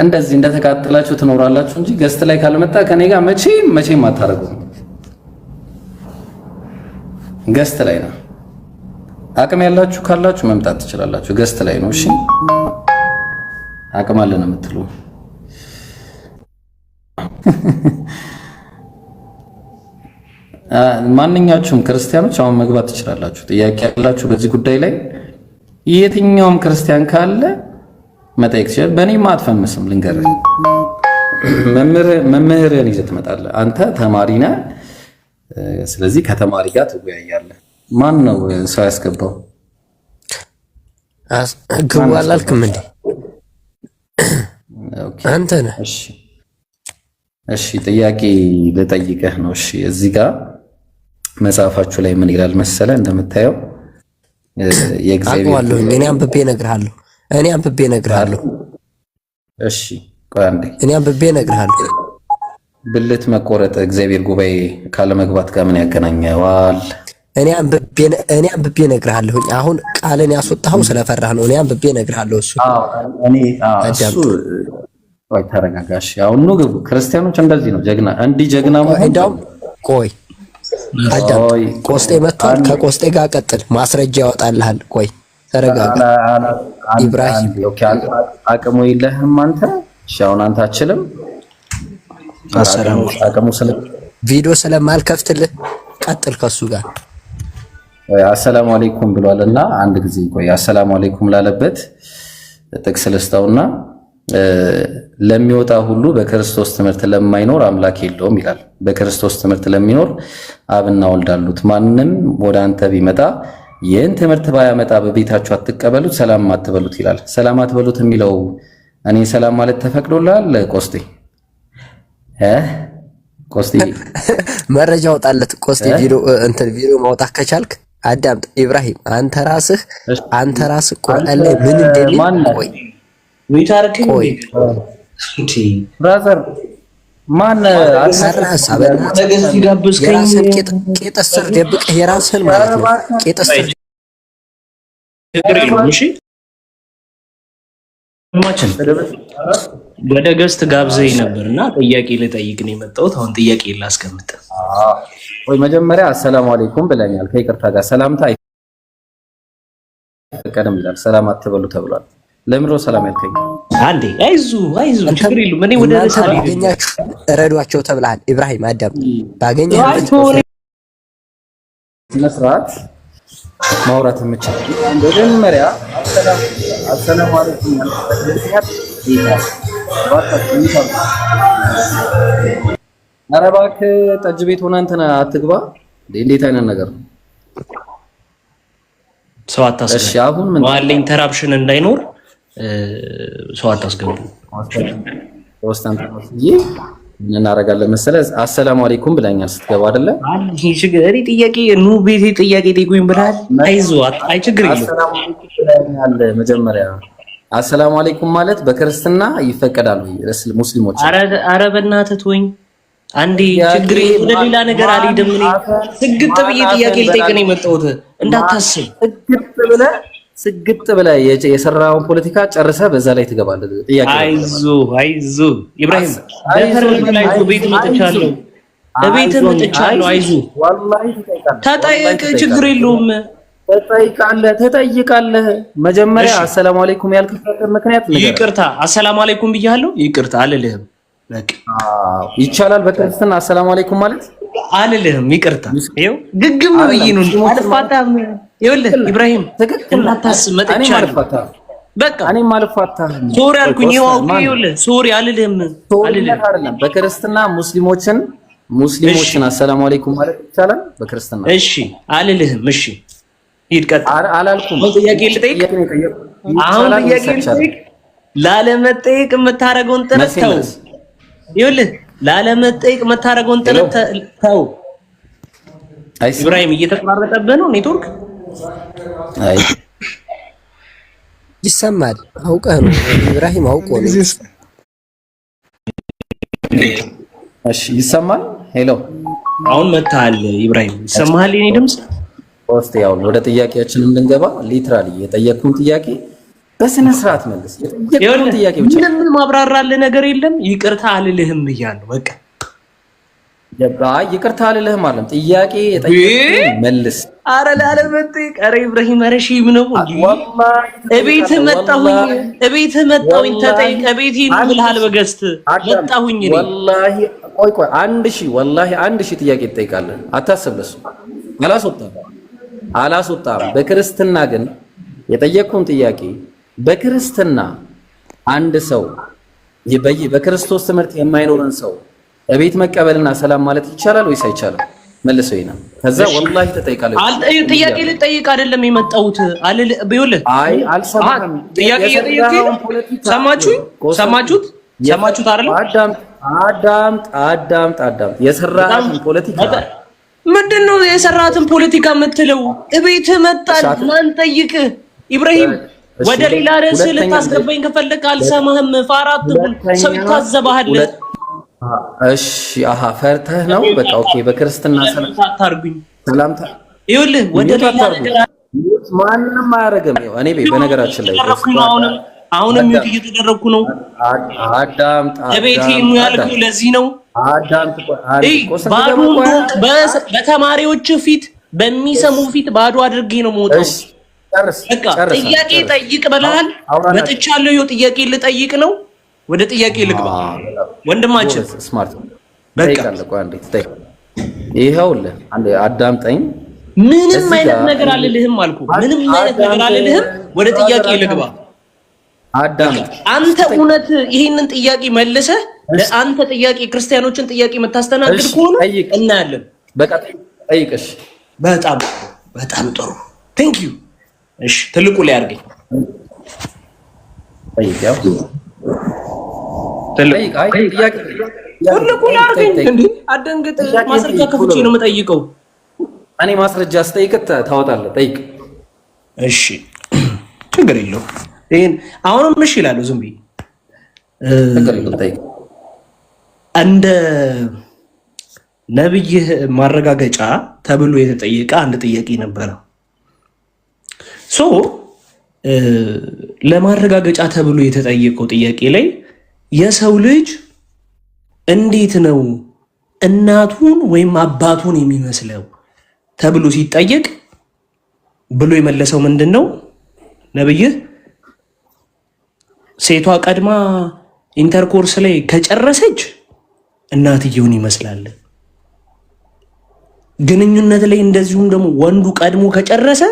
እንደዚህ እንደተቃጠላችሁ ትኖራላችሁ እንጂ ገስት ላይ ካልመጣ ከኔ ጋር መቼም አታረጉም። ገስት ላይ ነው። አቅም ያላችሁ ካላችሁ መምጣት ትችላላችሁ። ገስት ላይ ነው። እሺ አቅም አለን የምትሉ ማንኛችሁም ክርስቲያኖች አሁን መግባት ትችላላችሁ። ጥያቄ ያላችሁ በዚህ ጉዳይ ላይ የትኛውም ክርስቲያን ካለ መጠየቅ ይችላል። በእኔ አትፈምስም። ልንገርህ፣ መምህርህን ይዘህ ትመጣለህ። አንተ ተማሪ ነህ። ስለዚህ ከተማሪ ጋር ትወያያለህ። ማን ነው ሰው ያስገባው? ግቡ አላልክም እንዴ? አንተ ነህ። እሺ ጥያቄ ልጠይቅህ ነው። እሺ እዚህ ጋር መጽሐፋችሁ ላይ ምን ይላል መሰለ? እንደምታየው የእግዚአብሔር እኔ አንብቤ እነግርሃለሁ። እሺ ቆይ አንዴ፣ እኔ አንብቤ እነግርሃለሁ። ብልት መቆረጥ እግዚአብሔር ጉባኤ ካለ መግባት ጋር ምን ያገናኘዋል? እኔ አንብቤ እነግርሃለሁ። አሁን ቃልን ያስወጣኸው ስለፈራህ ነው። እኔ አንብቤ እነግርሃለሁ። እሱ ቆይ ተረጋጋሽ። አሁን ነው ግቡ። ክርስቲያኖች እንደዚህ ነው ጀግና፣ እንዲህ ጀግና ማለት እንደውም ቆይ አዳም ቆስጤ መጥቷል። ከቆስጤ ጋር ቀጥል፣ ማስረጃ ያወጣልሃል። ቆይ ተረጋጋ ኢብራሂም። አቅሙ የለህም አንተ። እሺ አሁን አንተ አትችልም። አቅሙ ቪዲዮ ስለማልከፍትልህ ቀጥል ከሱ ጋር። አሰላሙ አለይኩም ብሏልና አንድ ጊዜ ቆይ አሰላሙ አለይኩም ላለበት ጥቅስ ልስጠውና ለሚወጣ ሁሉ በክርስቶስ ትምህርት ለማይኖር አምላክ የለውም ይላል። በክርስቶስ ትምህርት ለሚኖር አብና ወልድ አሉት። ማንም ወደ አንተ ቢመጣ ይህን ትምህርት ባያመጣ በቤታችሁ አትቀበሉት፣ ሰላም አትበሉት ይላል። ሰላም አትበሉት የሚለው እኔ ሰላም ማለት ተፈቅዶልሃል? ቆስጤ መረጃ አውጣለት። ቆስጤ ቪዲዮ ማውጣት ከቻልክ አዳምጥ። ኢብራሂም አንተ ራስህ ቁርአን ላይ ምን እንደሚል ብራዘር ማን ቄጠስር ደብቀህ የራስህን ማለት ነው። ቄጠስር ወደ ገስት ጋብዘኝ ነበርና ጥያቄ ልጠይቅ ነው የመጣሁት። አሁን ጥያቄ ላስቀምጥ። ወይ መጀመሪያ አሰላሙ አለይኩም ብለኛል። ከይቅርታ ጋር ሰላምታ አይፈቀድም ይላል። ሰላም አትበሉ ተብሏል። ለምሮ ሰላም ያልከኝ አንዴ አይዙ ችግር የለውም። እኔ ወደ ሰላም ባገኛችሁ እረዷቸው ተብለሃል። ኢብራሂም አዳም ባገኛችሁ መስራት ማውራት የምችል መጀመሪያ አሰላሙ አለይኩም ኧረ እባክህ ጠጅ ቤት ሆነ እንትን አትግባ። እንዴት አይነት ነገር ነው? ሰው አታስገቡ። እሺ አሁን ምን ዋለኝ ኢንተራፕሽን እንዳይኖር ሰው አታስገቡ። ወስታንት ምን እናደርጋለን መሰለህ? አሰላሙ አለይኩም ብለኛል ስትገባ አይደለ? ይሄ ችግር ጥያቄ ኑ ቤቴ ጥያቄ ጠይቁኝ ብለሃል። አይዞህ አይ ችግር የለውም። አሰላሙ አለይኩም ብለኛል መጀመሪያ። አሰላሙ አለይኩም ማለት በክርስትና ይፈቀዳል ሙስሊሞች? ኧረ በእናትህ ተወኝ አንዴ። ችግር ወደ ሌላ ነገር አልሄድም። እኔ ስግጥ ብዬ ጥያቄ ልጠይቅ ነው የመጣሁት። እንዳታስብ ስግጥ ብለህ የሰራውን ፖለቲካ ጨርሰህ በዛ ላይ ትገባለህ። ጥያቄ አይዞህ ኢብራሂም ቤት መጥቻለሁ። አይዞህ ወላሂ ተጠይቅ፣ ችግር የለውም። ትጠይቃለህ። መጀመሪያ አሰላሙ አለይኩም ያልክበት ምክንያት ነገር ይቅርታ፣ አሰላሙ አለይኩም ብያለሁ። ይቅርታ አልልህም። በቃ ይቻላል በክርስትና አሰላሙ አለይኩም ማለት አልልህም። ይቅርታ ይኸው ግግም ብዬ ነው አልፋታም። ይኸውልህ ኢብራሂም እንዳታስብ መጥቻለሁ። በቃ እኔም አልፋታም። ሶሪ አልኩኝ። ይኸውልህ ሶሪ አልልህም። አይደለም በክርስትና ሙስሊሞችን አሰላሙ አለይኩም ማለት ይቻላል በክርስትና? እሺ አልልህም። እሺ ሂድ ቀጥል። አላልኩም። ጥያቄ ልጠይቅ። አሁን ጥያቄ ልጠይቅ። ላለመጠየቅ የምታደርገውን ጥረት ተው። ይኸውልህ ላለመጠየቅ የምታደርገውን ጥረት ተው። ኢብራሂም እየተቆራረጠብህ ነው ኔትወርክ። አይ ይሰማል። አውቀህ ነው ኢብራሂም፣ አውቆ ነው። እሺ ይሰማል። ሄሎ አሁን መጥተሃል ኢብራሂም፣ ይሰማሃል የኔ ድምጽ? ፖስት ያው ወደ ጥያቄያችን እንድንገባ ሊትራሊ የጠየቅኩን ጥያቄ በስነ ስርዓት መልስ። የጠየቀውን ጥያቄ ብቻ ምንም ማብራራልህ ነገር የለም። ይቅርታ አልልህም ብያለሁ። በቃ ይቅርታ አልልህም አለም። ጥያቄ የጠየቀውን መልስ። አረ ላለመጠየቅ ኧረ ኢብራሂም ኧረ ሺህ ነው እንጂ እቤትህ መጣሁኝ ተጠይቅ። እቤቴ ነው ብለሃል። በገስት መጣሁኝ እኔ ወላሂ። ቆይ ወላሂ 1000 ጥያቄ ትጠይቃለህ። አታስብ። ለሱ አላስወጣም። በክርስትና ግን የጠየቅኩን ጥያቄ በክርስትና አንድ ሰው በክርስቶስ ትምህርት የማይኖርን ሰው እቤት መቀበልና ሰላም ማለት ይቻላል ወይስ አይቻልም? መልሰው ይና ከዛ ወላሂ ተጠይቃለህ። ጥያቄ ልጠይቅ አይደለም የመጣሁት አልል ቢውልህ። አይ አልሰማህም። ጥያቄ የጠየቅኩኝ ሰማችሁት አይደለም? አዳምጥ። የሰራህን ፖለቲካ ምንድነው? የሰራህን ፖለቲካ የምትለው? እቤት መጣን ማን ጠይቅ? ኢብራሂም ወደ ሌላ ርዕስ ልታስገባኝ ከፈለክ አልሰማህም። ፋራት ሰው ይታዘባሃል። እሺ ፈርተህ ነው? በቃ ኦኬ። በክርስትና ሰላምታ ይኸውልህ፣ ወደ ሌላ ነገር ማንንም አያደርግም። እኔ በነገራችን ላይ አሁንም ሚውት እየተደረግኩ ነው። አዳምጥ። እቤቴ ነው ያልኩህ ለዚህ ነው። ባዶ በተማሪዎች ፊት በሚሰሙ ፊት ባዶ አድርጌ ነው የምወጣው። በቃ ጥያቄ ጠይቅ ብለሃል። መጥቻለሁ። ይኸው ጥያቄ ልጠይቅ ነው። ወደ ጥያቄ ልግባ ወንድማችን። ስማርት በቃ ይኸውልህ፣ አንዴ አዳምጠኝ። ምንም አይነት ነገር አልልህም አልኩህ። ምንም አይነት ነገር አልልህም። ወደ ጥያቄ ልግባ። አዳምጥ። አንተ እውነት ይሄንን ጥያቄ መልሰህ ለአንተ ጥያቄ ክርስቲያኖችን ጥያቄ የምታስተናግድ ከሆነ እናያለን። በቃ ጠይቅሽ። በጣም ጥሩ ቴንክ ዩ። እሺ ትልቁ ላይ አድርገኝ። ጠይቀው ትልቁ ላይ አድርገኝ። እንዴ አደንግጥ። ማስረጃ ከፍቼ ነው የምጠይቀው። እኔ ማስረጃ ስጠይቅህ ታወጣለህ። ጠይቅ። እሺ ችግር የለውም። ይሄን አሁንም እሺ እላለሁ ዝም ብዬ። ችግር የለውም። ጠይቅ። እንደ ነብይህ ማረጋገጫ ተብሎ የተጠየቀ አንድ ጥያቄ ነበረ። ለማረጋገጫ ተብሎ የተጠየቀው ጥያቄ ላይ የሰው ልጅ እንዴት ነው እናቱን ወይም አባቱን የሚመስለው ተብሎ ሲጠየቅ ብሎ የመለሰው ምንድን ነው? ነብይህ ሴቷ ቀድማ ኢንተርኮርስ ላይ ከጨረሰች እናትየውን ይመስላል፣ ግንኙነት ላይ እንደዚሁም ደግሞ ወንዱ ቀድሞ ከጨረሰ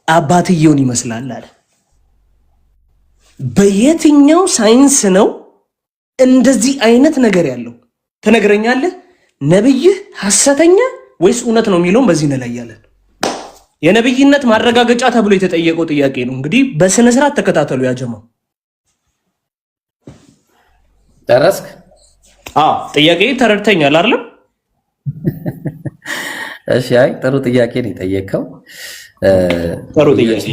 አባትየውን ይመስላል አለ። በየትኛው ሳይንስ ነው እንደዚህ አይነት ነገር ያለው? ትነግረኛለህ? ነብይህ ሐሰተኛ ወይስ እውነት ነው የሚለውን በዚህ እንለያለን። የነብይነት ማረጋገጫ ተብሎ የተጠየቀው ጥያቄ ነው። እንግዲህ በስነ ስርዓት ተከታተሉ። ያጀማው ደረስክ? ጥያቄ ተረድተኛል አይደለም? እሺ። አይ ጥሩ ጥያቄ ነው የጠየቀው። ጥሩ ጥያቄ።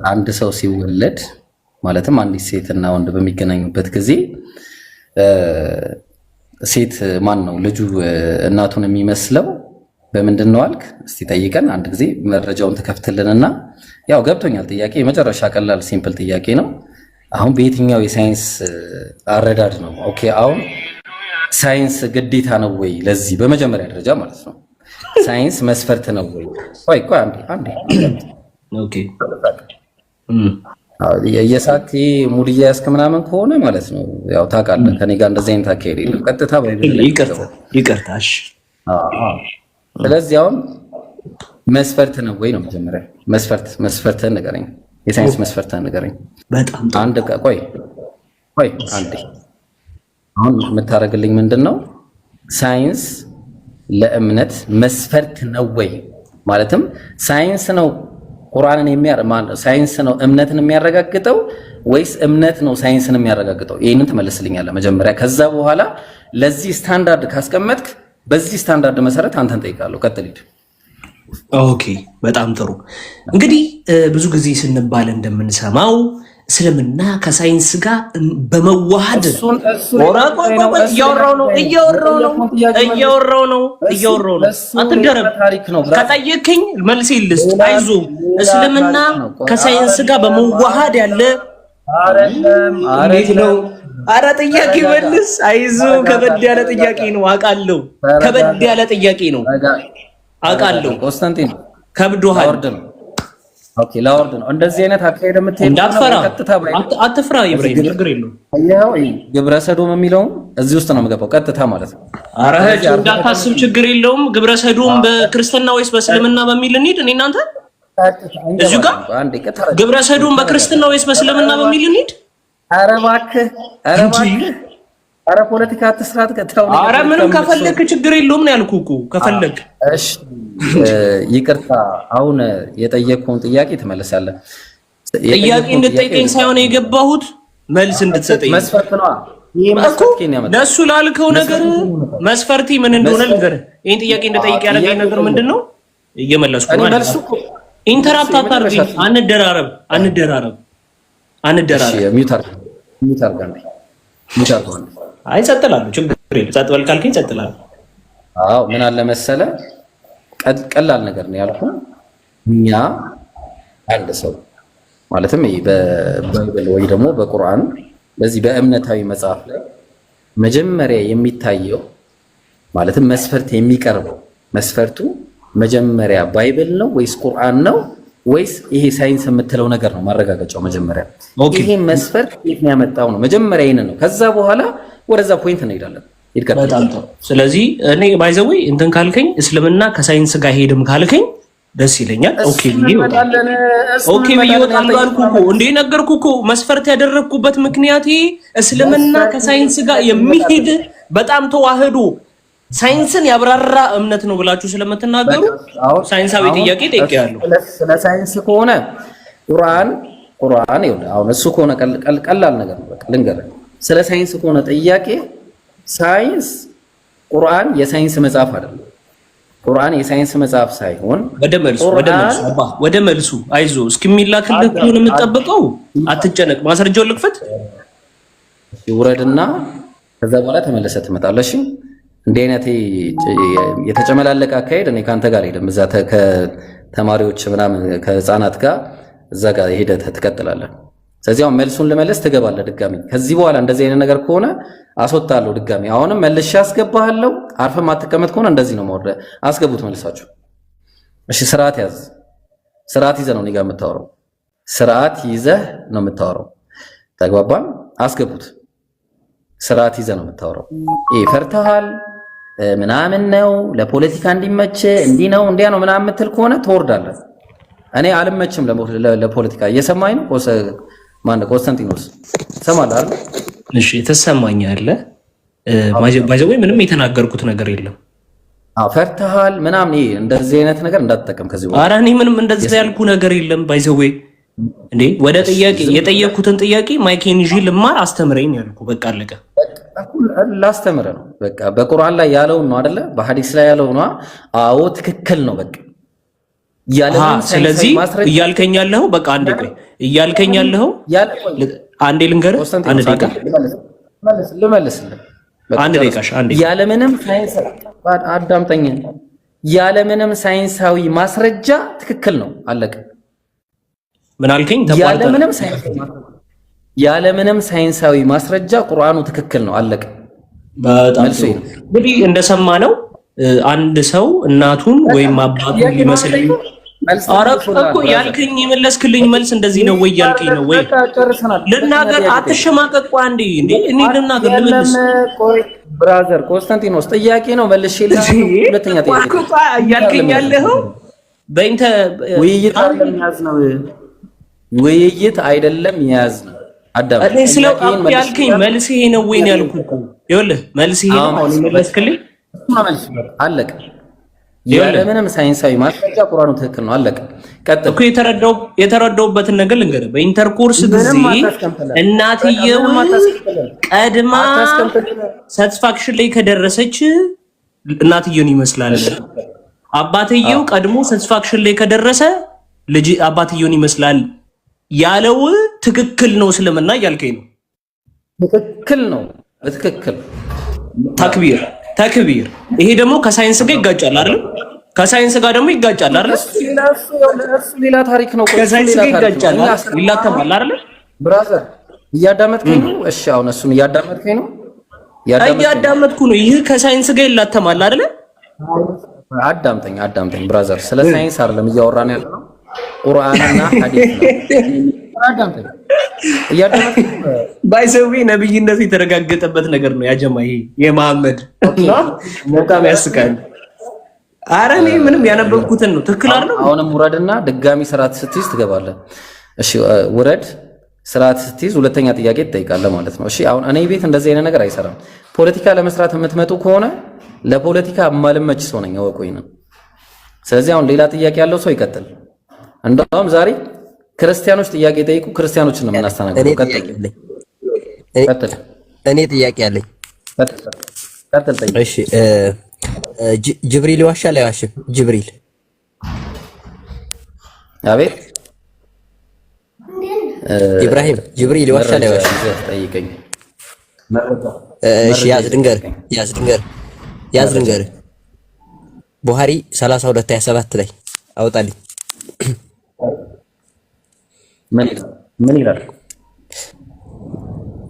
አንድ ሰው ሲወለድ ማለትም አንዲት ሴትና ወንድ በሚገናኙበት ጊዜ ሴት ማን ነው ልጁ እናቱን የሚመስለው በምንድን ነው አልክ? እስቲ ጠይቀን አንድ ጊዜ መረጃውን ትከፍትልንና፣ ያው ገብቶኛል። ጥያቄ የመጨረሻ ቀላል ሲምፕል ጥያቄ ነው። አሁን በየትኛው የሳይንስ አረዳድ ነው? ኦኬ አሁን ሳይንስ ግዴታ ነው ወይ? ለዚህ በመጀመሪያ ደረጃ ማለት ነው ሳይንስ መስፈርት ነው ወይ? ቆይ አንዴ ኦኬ የሳክ ሙድ እያያዝክ ምናምን ከሆነ ማለት ነው ያው ታውቃለህ፣ ከኔ ጋር እንደዚህ አይነት አካሄድ የለም። ቀጥታ ይቅርታ። እሺ ስለዚህ አሁን መስፈርት ነው ወይ ነው መጀመሪያ መስፈርትህን ንገረኝ። የሳይንስ መስፈርትህን ንገረኝ። በጣም አንድ ቆይ አንዴ አሁን የምታደርግልኝ ምንድን ነው? ሳይንስ ለእምነት መስፈርት ነው ወይ? ማለትም ሳይንስ ነው ቁርአንን ሳይንስ ነው እምነትን የሚያረጋግጠው ወይስ እምነት ነው ሳይንስን የሚያረጋግጠው? ይህንን ትመልስልኛለህ መጀመሪያ። ከዛ በኋላ ለዚህ ስታንዳርድ ካስቀመጥክ በዚህ ስታንዳርድ መሰረት አንተን ጠይቃለሁ። ቀጥል ሂድ። ኦኬ በጣም ጥሩ። እንግዲህ ብዙ ጊዜ ስንባል እንደምንሰማው እስልምና ከሳይንስ ጋር በመዋሃድ እያወራው ነው። አትገረም። ከጠየቅኝ መልስ ልስጥ። አይዞ እስልምና ከሳይንስ ጋር በመዋሃድ ያለ እንዴት ነው? አረ ጥያቄ መልስ። አይዞ ከበድ ያለ ጥያቄ ነው አውቃለሁ። ከበድ ያለ ጥያቄ ነው አውቃለሁ። ኮንስታንቲን ከብዶሃል። ኦኬ ላወርድ ነው። እንደዚህ አይነት አካሄድ የምትሄድ እንዳትፈራ፣ አትፍራ ኢብራሂም፣ ችግር የለውም። አያው ግብረ ሰዶም የሚለው እዚህ ውስጥ ነው የምገባው ቀጥታ ማለት ነው። አረ እንዳታስብ፣ ችግር የለውም። ግብረ ሰዶም በክርስትና ወይስ በእስልምና በሚል እንሂድ። እኔ እናንተ እዚሁ ጋር ግብረ ሰዶም በክርስትና ወይስ በእስልምና በሚል እንሂድ። አረ እባክህ፣ አረ ፖለቲካ አትስራት። አረ ምንም ከፈለክ ችግር የለውም ነው ያልኩህ እኮ ከፈለክ። እሺ ይቅርታ፣ አሁን የጠየቅኩህን ጥያቄ ትመልሳለህ። ጥያቄ እንድትጠይቀኝ ሳይሆን የገባሁት መልስ እንድትሰጠኝ መስፈርት ነው። ይሄ መስፈርት ነው። ለሱ ላልከው ነገር መስፈርቲ ምን እንደሆነ ልንገርህ። ይሄን ጥያቄ እንድጠይቅ ያደረገኝ ነገር ምንድነው? እየመለስኩ ማለት ነው። ኢንተራፕት አታርጉኝ። አንደራረብ። እሺ ሚውት አድርገን አይ ጸጥላለሁ፣ ችግር የለም። ጸጥ በል ካልከኝ ጸጥላለሁ። አዎ ምን አለ መሰለ፣ ቀላል ነገር ነው ያልኩህ። እኛ አንድ ሰው ማለትም በባይብል ወይ ደግሞ በቁርአን በዚህ በእምነታዊ መጽሐፍ ላይ መጀመሪያ የሚታየው ማለትም መስፈርት የሚቀርበው መስፈርቱ መጀመሪያ ባይብል ነው ወይስ ቁርአን ነው ወይስ ይሄ ሳይንስ የምትለው ነገር ነው? ማረጋገጫው መጀመሪያ ይሄ መስፈርት የት ነው ያመጣው ነው መጀመሪያ ይሄን ነው። ከዛ በኋላ ወደዛ ፖይንት እንሄዳለን። በጣም ጥሩ። ስለዚህ እኔ ባይዘው እንትን ካልከኝ እስልምና ከሳይንስ ጋር ሄድም ካልከኝ ደስ ይለኛል። ኦኬ ብዬ ወጣለሁ አልኩህ እኮ እንዴ፣ ነገርኩህ እኮ መስፈርት ያደረግኩበት ምክንያት እስልምና ከሳይንስ ጋር የሚሄድ በጣም ተዋህዶ ሳይንስን ያብራራ እምነት ነው ብላችሁ ስለምትናገሩ ሳይንሳዊ ጥያቄ ጠይቄያለሁ። ስለ ሳይንስ ከሆነ ቁርአን ይኸውልህ፣ አሁን እሱ ከሆነ ቀላል ነገር ነው። በቃ ልንገርህ፣ ስለ ሳይንስ ከሆነ ጥያቄ ሳይንስ ቁርአን የሳይንስ መጽሐፍ አይደለም። ቁርአን የሳይንስ መጽሐፍ ሳይሆን ወደ መልሱ አይዞ እስኪሚላክልህ ነው የምትጠብቀው። አትጨነቅ። ማስረጃውን ልክፈት ይውረድና ከዛ በኋላ ተመለሰ ትመጣለሽ። እንዲህ አይነት የተጨመላለቀ አካሄድ እኔ ካንተ ጋር ሄደም እዛ ከተማሪዎች ምናምን ከህፃናት ጋር እዛ ጋር ሄደህ ትቀጥላለህ። ስለዚህ አሁን መልሱን ልመለስ ትገባለህ ድጋሚ። ከዚህ በኋላ እንደዚህ አይነት ነገር ከሆነ አስወጣለሁ ድጋሚ። አሁንም መልሼ አስገባሃለሁ። አርፈህ ማትቀመጥ ከሆነ እንደዚህ ነው ማውረድ። አስገቡት መልሳችሁ። እሺ ስርዓት ያዝ። ስርዓት ይዘህ ነው እኔ ጋር የምታወራው። ስርዓት ይዘህ ነው የምታወራው። ተግባባን? አስገቡት። ስርዓት ይዘህ ነው የምታወራው። ይሄ ፈርተሃል ምናምን ነው ለፖለቲካ እንዲመች እንዲህ ነው እንዲያ ነው ምናምን የምትል ከሆነ ትወርዳለህ። እኔ አልመችም ለፖለቲካ። እየሰማኝ ነው ማን ኮንስታንቲኖስ ሰማል አይደል? እሺ ተሰማኛለህ። ባይዘው ምንም የተናገርኩት ነገር የለም። ፈርተሃል ምናምን ይሄ እንደዚህ አይነት ነገር እንዳትጠቀም ከዚህ በኋላ። ኧረ እኔ ምንም እንደዚህ ያልኩ ነገር የለም። ባይዘው እንዴ ወደ ጥያቄ የጠየቅኩትን ጥያቄ ማይኬን ይዤ ልማር አስተምረኝ ያልኩ። በቃ አለቀ። ላስተምረ ነው በቃ። በቁርአን ላይ ያለውን ነው አይደለ? በሐዲስ ላይ ያለው ነው። አዎ ትክክል ነው በቃ። ስለዚህ እያልከኝ ያለኸው በቃ አንዴ ቆይ፣ እያልከኝ ያለኸው አንዴ ልንገርህ፣ አንድ ደቂቃ ልመልስልህ። አንድ ደቂቃሽ አንዴ። ያለምንም ሳይንስ አዳምጠኝ። ያለምንም ሳይንሳዊ ማስረጃ ትክክል ነው አለቀ። ምን አልከኝ? ያለምንም ሳይንሳዊ ማስረጃ ቁርአኑ ትክክል ነው አለቀ። በጣም እንግዲህ እንደሰማነው አንድ ሰው እናቱን ወይም አባቱን ሊመስል እኮ ያልከኝ የመለስክልኝ መልስ እንደዚህ ነው ወይ ያልከኝ ነው ወይ? ልናገር፣ አትሸማቀቅ። አንዴ እንዴ እኔ ልናገር ልመልስ። ብራዘር ኮንስታንቲኖስ ጥያቄ ነው መልሼልህ። ሁለተኛ ጥያቄ ያልከኝ ያለኸው በእንተ ውይይት አይደለም ያዝ ነው። አዳም እኔ ስለው ያልከኝ መልስ ይሄ ነው ወይ ነው ያልኩህ እኮ። ይኸውልህ መልስ ይሄ ነው አሁን የመለስክልኝ አለቀ። ያለምንም ሳይንሳዊ ማስረጃ ቁርአኑ ትክክል ነው አለቀ። ቀጥል እኮ የተረዳውበትን ነገር ልንገርህ። በኢንተርኮርስ ጊዜ እናትየው ቀድማ ሳቲስፋክሽን ላይ ከደረሰች እናትየውን ይመስላል አባትየው ቀድሞ ሳቲስፋክሽን ላይ ከደረሰ ልጅ አባትየውን ይመስላል ያለው ትክክል ነው እስልምና እያልከኝ ነው? ትክክል ነው። በትክክል ተክቢር። ይሄ ደግሞ ከሳይንስ ጋር ይጋጫል አይደል? ከሳይንስ ጋር ደግሞ ይጋጫል አይደል? ሌላ ታሪክ ነው። ከሳይንስ ጋር ይጋጫል፣ ይላተማል አይደል? ብራዘር እያዳመጥከኝ ነው? እሺ አሁን እሱን እያዳመጥከኝ ነው? እያዳመጥኩ ነው። ይህ ከሳይንስ ጋር ይላተማል አይደል? አዳምጠኝ ብራዘር። ስለ ሳይንስ አይደለም እያወራን ያለነው ቁርአንና ሐዲስ ነው። አዳምጠኝ። እያዳመጥከኝ ባይሰዊ ነብይነቱ የተረጋገጠበት ነገር ነው ያጀማ። ይሄ የመሐመድ በጣም ያስቃል። ኧረ እኔ ምንም ያነበብኩትን ነው። ትክክል አይደል? አሁንም ውረድና ድጋሚ ስርዓት ስትይዝ ትገባለህ። እሺ ውረድ፣ ስርዓት ስትይዝ ሁለተኛ ጥያቄ ትጠይቃለህ ማለት ነው። እሺ አሁን እኔ ቤት እንደዚህ አይነት ነገር አይሰራም። ፖለቲካ ለመስራት የምትመጡ ከሆነ ለፖለቲካ የማልመች ሰው ነኝ፣ አወቁኝ ነው። ስለዚህ አሁን ሌላ ጥያቄ ያለው ሰው ይቀጥል። እንደውም ዛሬ ክርስቲያኖች ጥያቄ ጠይቁ፣ ክርስቲያኖችን ነው የምናስተናግደው። እኔ ጥያቄ አለኝ። ቀጥል ጠይቅ። እሺ ጅብሪል ይዋሻል አይዋሽም? ጅብሪል አቤት ኢብራሂም ጅብሪል ይዋሻል አይዋሽም? ጠይቀኝ። እሺ ያዝ ድንገር ቡሃሪ 32:27 ላይ አውጣልኝ። ምን ይላል?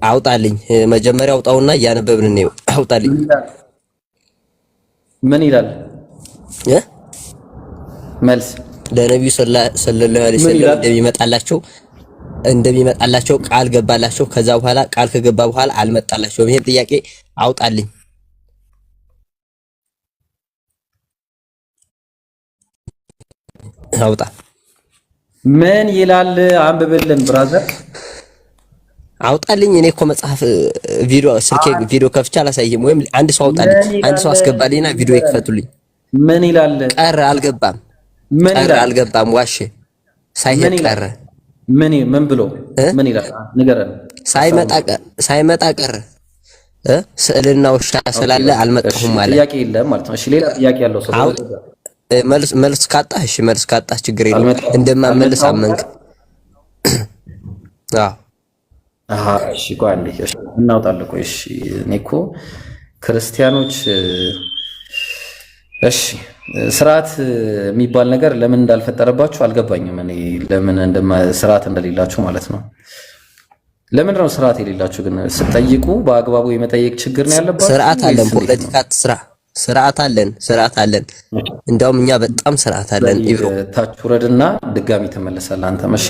አውጣልኝ። መጀመሪያ አውጣውና እያነበብን ነው። አውጣልኝ። ምን ይላል? መልስ ለነብዩ ሰለላሁ ዐለይሂ ወሰለም እንደሚመጣላቸው ቃል ገባላቸው። ከዛ በኋላ ቃል ከገባ በኋላ አልመጣላቸውም። ይሄን ጥያቄ አውጣልኝ። አውጣ። ምን ይላል? አንብብልን ብራዘር፣ አውጣልኝ። እኔ እኮ መጽሐፍ ቪዲዮ ከፍቼ አላሳይም። ወይም አንድ ሰው አውጣልኝ፣ አንድ ሰው አስገባልኝና ቪዲዮ ይክፈቱልኝ። ምን ይላል? ቀረ አልገባም። ዋሽ ሳይሄድ ቀረ። ምን ብሎ ምን ይላል? ንገረን። ሳይመጣ ቀረ። ስዕልና ውሻ ስላለ አልመጣሁም ማለት ጥያቄ የለም ማለት ነው። እሺ ሌላ ጥያቄ ያለው ሰው መልስ ካጣህ መልስ ካጣህ ችግር የለም። እንደማመልስ አመንክ። እሺ ቆይ አንዴ እናውጣለን። ቆይ እሺ እኔ እኮ ክርስቲያኖች እሺ ስርዓት የሚባል ነገር ለምን እንዳልፈጠረባችሁ አልገባኝም። እኔ ለምን ስርዓት እንደሌላችሁ ማለት ነው። ለምን ነው ስርዓት የሌላችሁ? ግን ስትጠይቁ በአግባቡ የመጠየቅ ችግር ነው ያለባችሁ። ስርዓት አለን፣ ፖለቲካ ስርዓት አለን። እንደውም እኛ በጣም ስርዓት አለን። ኢብሮ ታች ውረድና ድጋሚ ተመለሳለህ አንተ። መሺ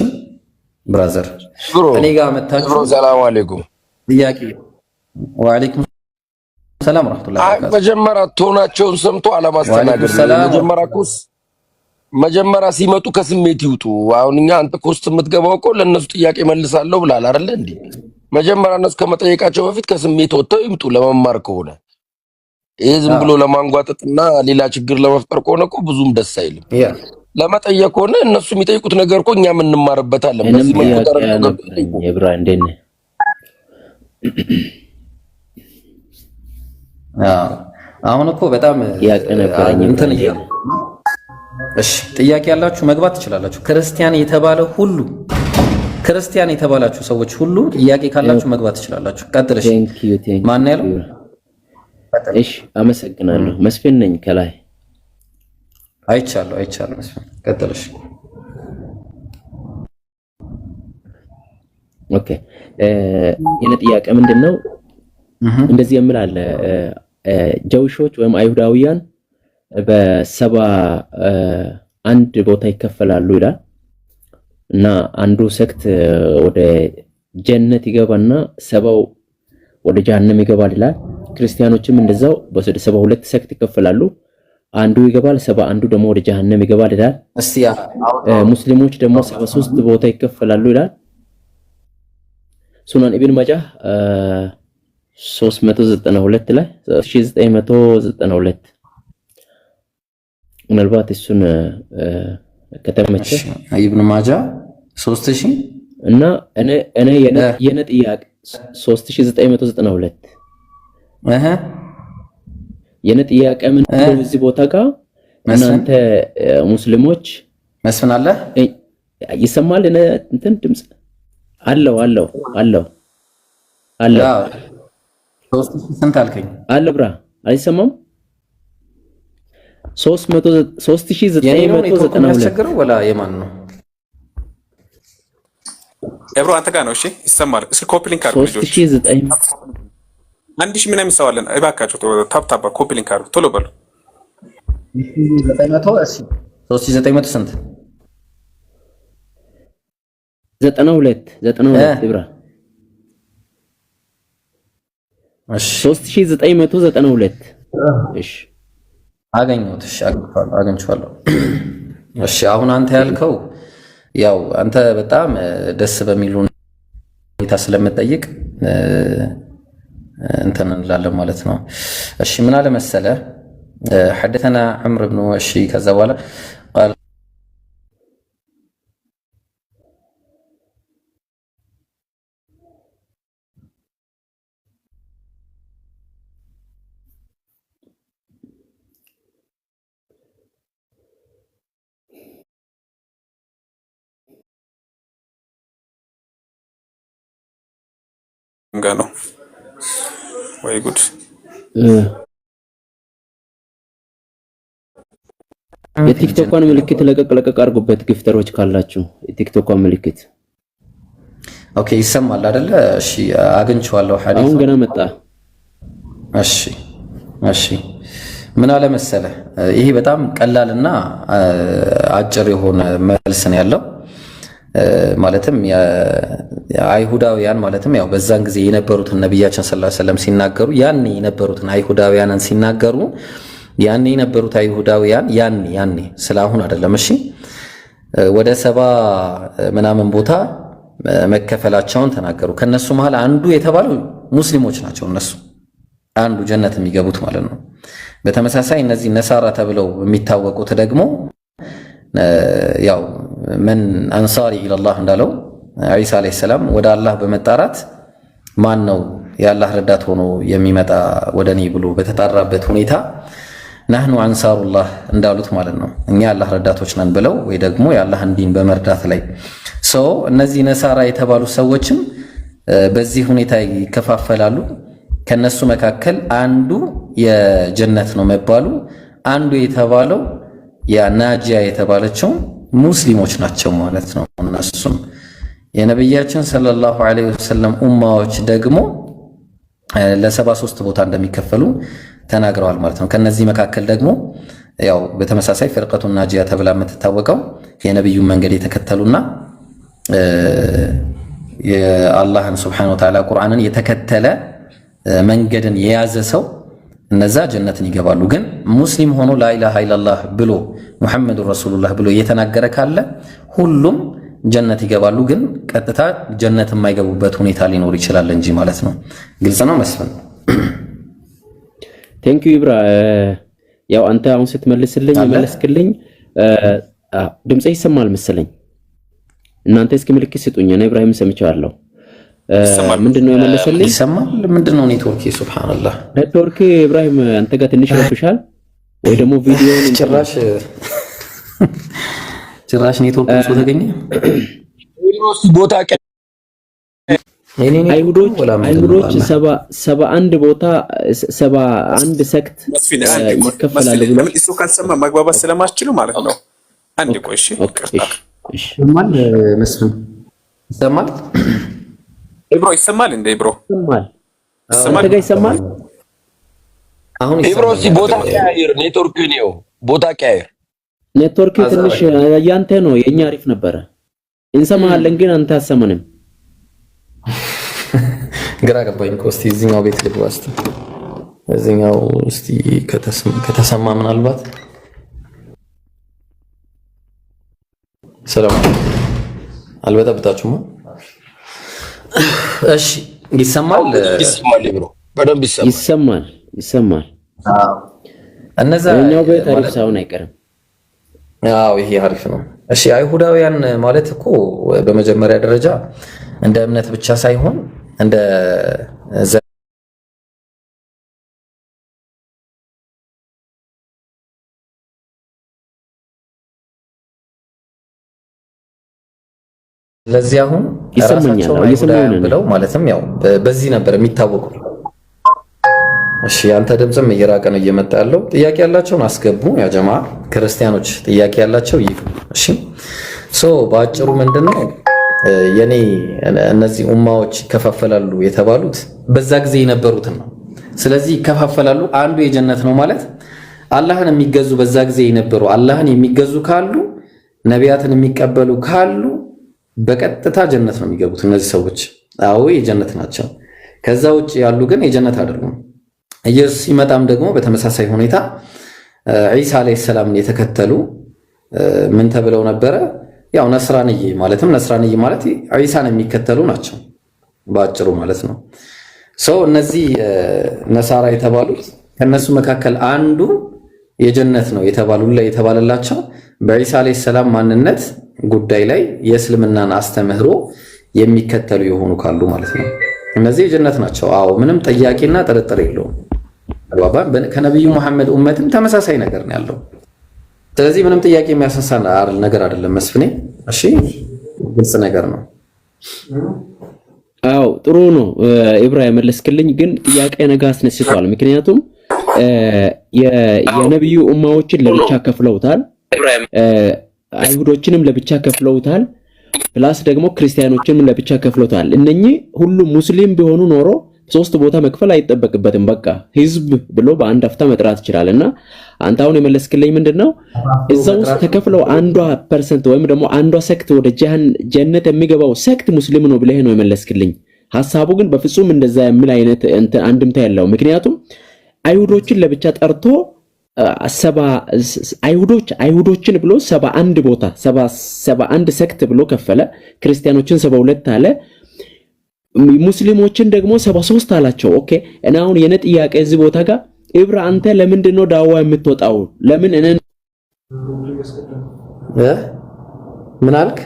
ብራዘር እኔ ጋር መጣችሁ። ሰላም አለይኩም ጥያቄ ወአለይኩም ሰላም ወራህመቱላሂ ወበረካቱ። መጀመሪያ ቶናቸውን ሰምቶ አለማስተናገድ። መጀመሪያ ሲመጡ ከስሜት ይውጡ። አሁን እኛ አንተ ኮስት የምትገባው እኮ ለነሱ ጥያቄ መልሳለሁ ብላል አይደል እንዴ? መጀመሪያ እነሱ ከመጠየቃቸው በፊት ከስሜት ወጥተው ይምጡ። ለመማር ከሆነ ይሄ ዝም ብሎ ለማንጓጠጥና ሌላ ችግር ለመፍጠር ከሆነ እኮ ብዙም ደስ አይልም። ለመጠየቅ ከሆነ እነሱ የሚጠይቁት ነገር እኮ እኛ እንማርበታለን። በዚህ መቆጠር ነው። ኢብራሂም እንደነ አሁን እኮ በጣም ያቀነበረኝ እንትን ይያል። እሺ ጥያቄ ያላችሁ መግባት ትችላላችሁ። ክርስቲያን የተባላችሁ ሰዎች ሁሉ ጥያቄ ካላችሁ መግባት ትችላላችሁ። ቀጥልሽ። ማን ያለው? እሺ አመሰግናለሁ። መስፍን ነኝ ከላይ አይቻለሁ። መስፍን ቀጥልሽ። ኦኬ የኔ ጥያቄ ምንድነው? እንደዚህ የምል አለ ጀውሾች ወይም አይሁዳውያን በሰባ አንድ ቦታ ይከፈላሉ ይላል እና አንዱ ሰክት ወደ ጀነት ይገባና ሰባው ወደ ጀሃነም ይገባል ይላል። ክርስቲያኖችም እንደዛው በሰባ ሁለት ሰክት ይከፈላሉ። አንዱ ይገባል፣ ሰባ አንዱ ደግሞ ወደ ጀሃነም ይገባል ይላል። ሙስሊሞች ደግሞ 73 ቦታ ይከፈላሉ ይላል። ሱናን ኢብን ማጃህ 392 ላይ 1992 ምናልባት እሱን ከተመቸ ኢብኑ ማጃ 3000 እና እኔ የነ ጥያቄ 3992 የነ ጥያቄ ምን ነው? እዚህ ቦታ ጋር እናንተ ሙስሊሞች መስፍን አለ ይሰማል? እንትን ድምጽ አለው። ስንት አልከኝ? አለ ብራ አይሰማም? 3992 ወላ የማን ነው? ኤብሮ አንተ ጋር ነው። እሺ ይሰማል። እስኪ ኮፒ ሊንክ አድርጉ ልጆች። 1000 ምናምን ይሰዋለን። እባካችሁ ታፕ ኮፒ ሊንክ አድርጉ ቶሎ በሉ። 3900 እሺ 3900 ስንት? 92 ብራ። እሺ 3992 እሺ አገኘሁት። እሺ አግኝቼዋለሁ። እሺ አሁን አንተ ያልከው ያው አንተ በጣም ደስ በሚሉ ሁኔታ ስለምጠይቅ እንትን እንላለን ማለት ነው። እሺ ምን አለ መሰለህ حدثنا عمرو بن وشي ከዛ በኋላ قال ነው ወይ ጉድ የቲክቶኳን ምልክት ለቀቅ አድርጉበት ግፍተሮች ካላችሁ የቲክቶኳን ምልክት ኦኬ ይሰማል አይደለ እሺ አግኝቼዋለሁ ሐዲስ አሁን ገና መጣ እሺ ምን አለ መሰለህ ይሄ በጣም ቀላልና አጭር የሆነ መልስ ነው ያለው ማለትም አይሁዳውያን ማለትም ያው በዛን ጊዜ የነበሩትን ነብያችን ሰለላሁ ዐለይሂ ወሰለም ሲናገሩ ያኔ የነበሩትን አይሁዳውያንን ሲናገሩ ያኔ የነበሩት አይሁዳውያን ያኔ ስላሁን አይደለም እሺ ወደ 70 ምናምን ቦታ መከፈላቸውን ተናገሩ ከነሱ መሃል አንዱ የተባለው ሙስሊሞች ናቸው እነሱ አንዱ ጀነት የሚገቡት ማለት ነው በተመሳሳይ እነዚህ ነሳራ ተብለው የሚታወቁት ደግሞ ያው ምን አንሳሪ ኢላላህ እንዳለው ኢሳ አለይሂ ሰላም ወደ አላህ በመጣራት ማን ነው የአላህ ረዳት ሆኖ የሚመጣ ወደኔ ብሎ በተጣራበት ሁኔታ نحن አንሳሩላህ እንዳሉት ማለት ነው እኛ አላህ ረዳቶች ነን ብለው ወይ ደግሞ የአላህን ዲን በመርዳት ላይ እነዚህ ነሳራ የተባሉ ሰዎችም በዚህ ሁኔታ ይከፋፈላሉ ከነሱ መካከል አንዱ የጀነት ነው መባሉ አንዱ የተባለው ያ ናጂያ የተባለችው ሙስሊሞች ናቸው ማለት ነው እነሱም የነብያችን ሰለላሁ ዐለይሂ ወሰለም ኡማዎች ደግሞ ለ73 ቦታ እንደሚከፈሉ ተናግረዋል ማለት ነው ከነዚህ መካከል ደግሞ ያው በተመሳሳይ ፍርቀቱን ናጂያ ተብላ የምትታወቀው የነብዩን መንገድ የተከተሉና የአላህን Subhanahu Wa Ta'ala ቁርአንን የተከተለ መንገድን የያዘ ሰው እነዛ ጀነትን ይገባሉ ግን ሙስሊም ሆኖ ላኢላሃ ኢላላህ ብሎ ሙሐመዱር ረሱሉላህ ብሎ እየተናገረ ካለ ሁሉም ጀነት ይገባሉ ግን ቀጥታ ጀነት የማይገቡበት ሁኔታ ሊኖር ይችላል እንጂ ማለት ነው ግልጽ ነው መስፍን ቴንክ ዩ ኢብራ ያው አንተ አሁን ስትመልስልኝ መለስክልኝ ድምጼ ይሰማል መሰለኝ እናንተ እስኪ ምልክት ስጡኝ እኔ ኢብራሂም ሰምቻለሁ ምንድነው የመለሰልኝ ይሰማል ምንድነው ኔትወርክ ሱብሃንአላህ ኔትወርክ ኢብራሂም አንተ ጋር ትንሽ ረብሻል ወይ ደግሞ ቪዲዮውን ጭራሽ ኔትወርክ ውስጥ ተገኘ ቦታ አይሁዶች 71 ቦታ 71 ሰክት ይከፈላሉ ብሎ እሱ ካልሰማ ማግባባት ስለማትችሉ ማለት ነው አንድ ቆይ እሺ ይሰማል መስፍን ይሰማል ኢብሮ ይሰማል እንደ ኢብሮ ይሰማል አሁን ኢብሮ ቦታ ቀያየር ኔትወርክ ነው ቦታ ቀያየር ኔትወርክ ትንሽ ያንተ ነው የኛ አሪፍ ነበረ እንሰማለን ግን አንተ አሰማንም ግራ ገባኝ እኮ እስቲ እዚህኛው ቤት ልግባ እስቲ እዚህኛው እስቲ ከተሰማ ምናልባት ሰላም አልበጠብጣችሁማ እሺ ይሰማል ኢብሮ በደንብ ይሰማል እነዛ የኛው ቤት አሪፍ ሳይሆን አይቀርም ያው ይሄ አሪፍ ነው እሺ አይሁዳውያን ማለት እኮ በመጀመሪያ ደረጃ እንደ እምነት ብቻ ሳይሆን እንደ ስለዚህ አሁን ራሳቸውን ብለው ማለትም ያው በዚህ ነበር የሚታወቁ። እሺ ያንተ ድምጽም እየራቀ ነው እየመጣ ያለው። ጥያቄ ያላቸውን አስገቡ። ያ ጀማ ክርስቲያኖች ጥያቄ ያላቸው ይግቡ። እሺ በአጭሩ ምንድነው የኔ እነዚህ ኡማዎች ይከፋፈላሉ የተባሉት በዛ ጊዜ የነበሩትን ነው። ስለዚህ ይከፋፈላሉ። አንዱ የጀነት ነው ማለት አላህን የሚገዙ በዛ ጊዜ የነበሩ አላህን የሚገዙ ካሉ ነቢያትን የሚቀበሉ ካሉ በቀጥታ ጀነት ነው የሚገቡት እነዚህ ሰዎች። አዎ የጀነት ናቸው። ከዛ ውጭ ያሉ ግን የጀነት አይደሉም። ኢየሱስ ሲመጣም ደግሞ በተመሳሳይ ሁኔታ ዒሳ አለይሂ ሰላምን የተከተሉ ምን ተብለው ነበረ? ያው ነስራንይ ማለትም ነስራንይ ማለት ዒሳን የሚከተሉ ናቸው ባጭሩ ማለት ነው። እነዚህ ነሳራ የተባሉት ከነሱ መካከል አንዱ የጀነት ነው የተባለላቸው በዒሳ አለይሂ ሰላም ማንነት ጉዳይ ላይ የእስልምናን አስተምህሮ የሚከተሉ የሆኑ ካሉ ማለት ነው። እነዚህ የጀነት ናቸው። አዎ ምንም ጥያቄና ጥርጥር የለውም። ከነብዩ መሐመድ ኡመትም ተመሳሳይ ነገር ነው ያለው። ስለዚህ ምንም ጥያቄ የሚያስነሳ ነገር አይደለም መስፍኔ። እሺ ግልጽ ነገር ነው። አዎ ጥሩ ነው ኢብራሂም መለስክልኝ። ግን ጥያቄ ነገ አስነስቷል። ምክንያቱም የነብዩ ኡማዎችን ለብቻ ከፍለውታል፣ አይሁዶችንም ለብቻ ከፍለውታል፣ ፕላስ ደግሞ ክርስቲያኖችንም ለብቻ ከፍለውታል። እነኚህ ሁሉም ሙስሊም ቢሆኑ ኖሮ ሶስት ቦታ መክፈል አይጠበቅበትም። በቃ ህዝብ ብሎ በአንድ አፍታ መጥራት ይችላልና አንተ አሁን የመለስክልኝ ምንድነው እዛው ውስጥ ተከፍለው አንዷ ፐርሰንት ወይም ደግሞ አንዷ ሰክት ወደ ጀነት የሚገባው ሰክት ሙስሊም ነው ብለህ ነው የመለስክልኝ። ሐሳቡ ግን በፍጹም እንደዛ የሚል አይነት አንድምታ ያለው። ምክንያቱም አይሁዶችን ለብቻ ጠርቶ አይሁዶችን ብሎ 71 ቦታ 71 ሰክት ብሎ ከፈለ፣ ክርስቲያኖችን 72 አለ፣ ሙስሊሞችን ደግሞ 73 አላቸው። ኦኬ እና አሁን የኔ ጥያቄ እዚህ ቦታ ጋር ኢብራ አንተ ለምንድን ነው ዳዋ የምትወጣው? ለምን ምን አልክ?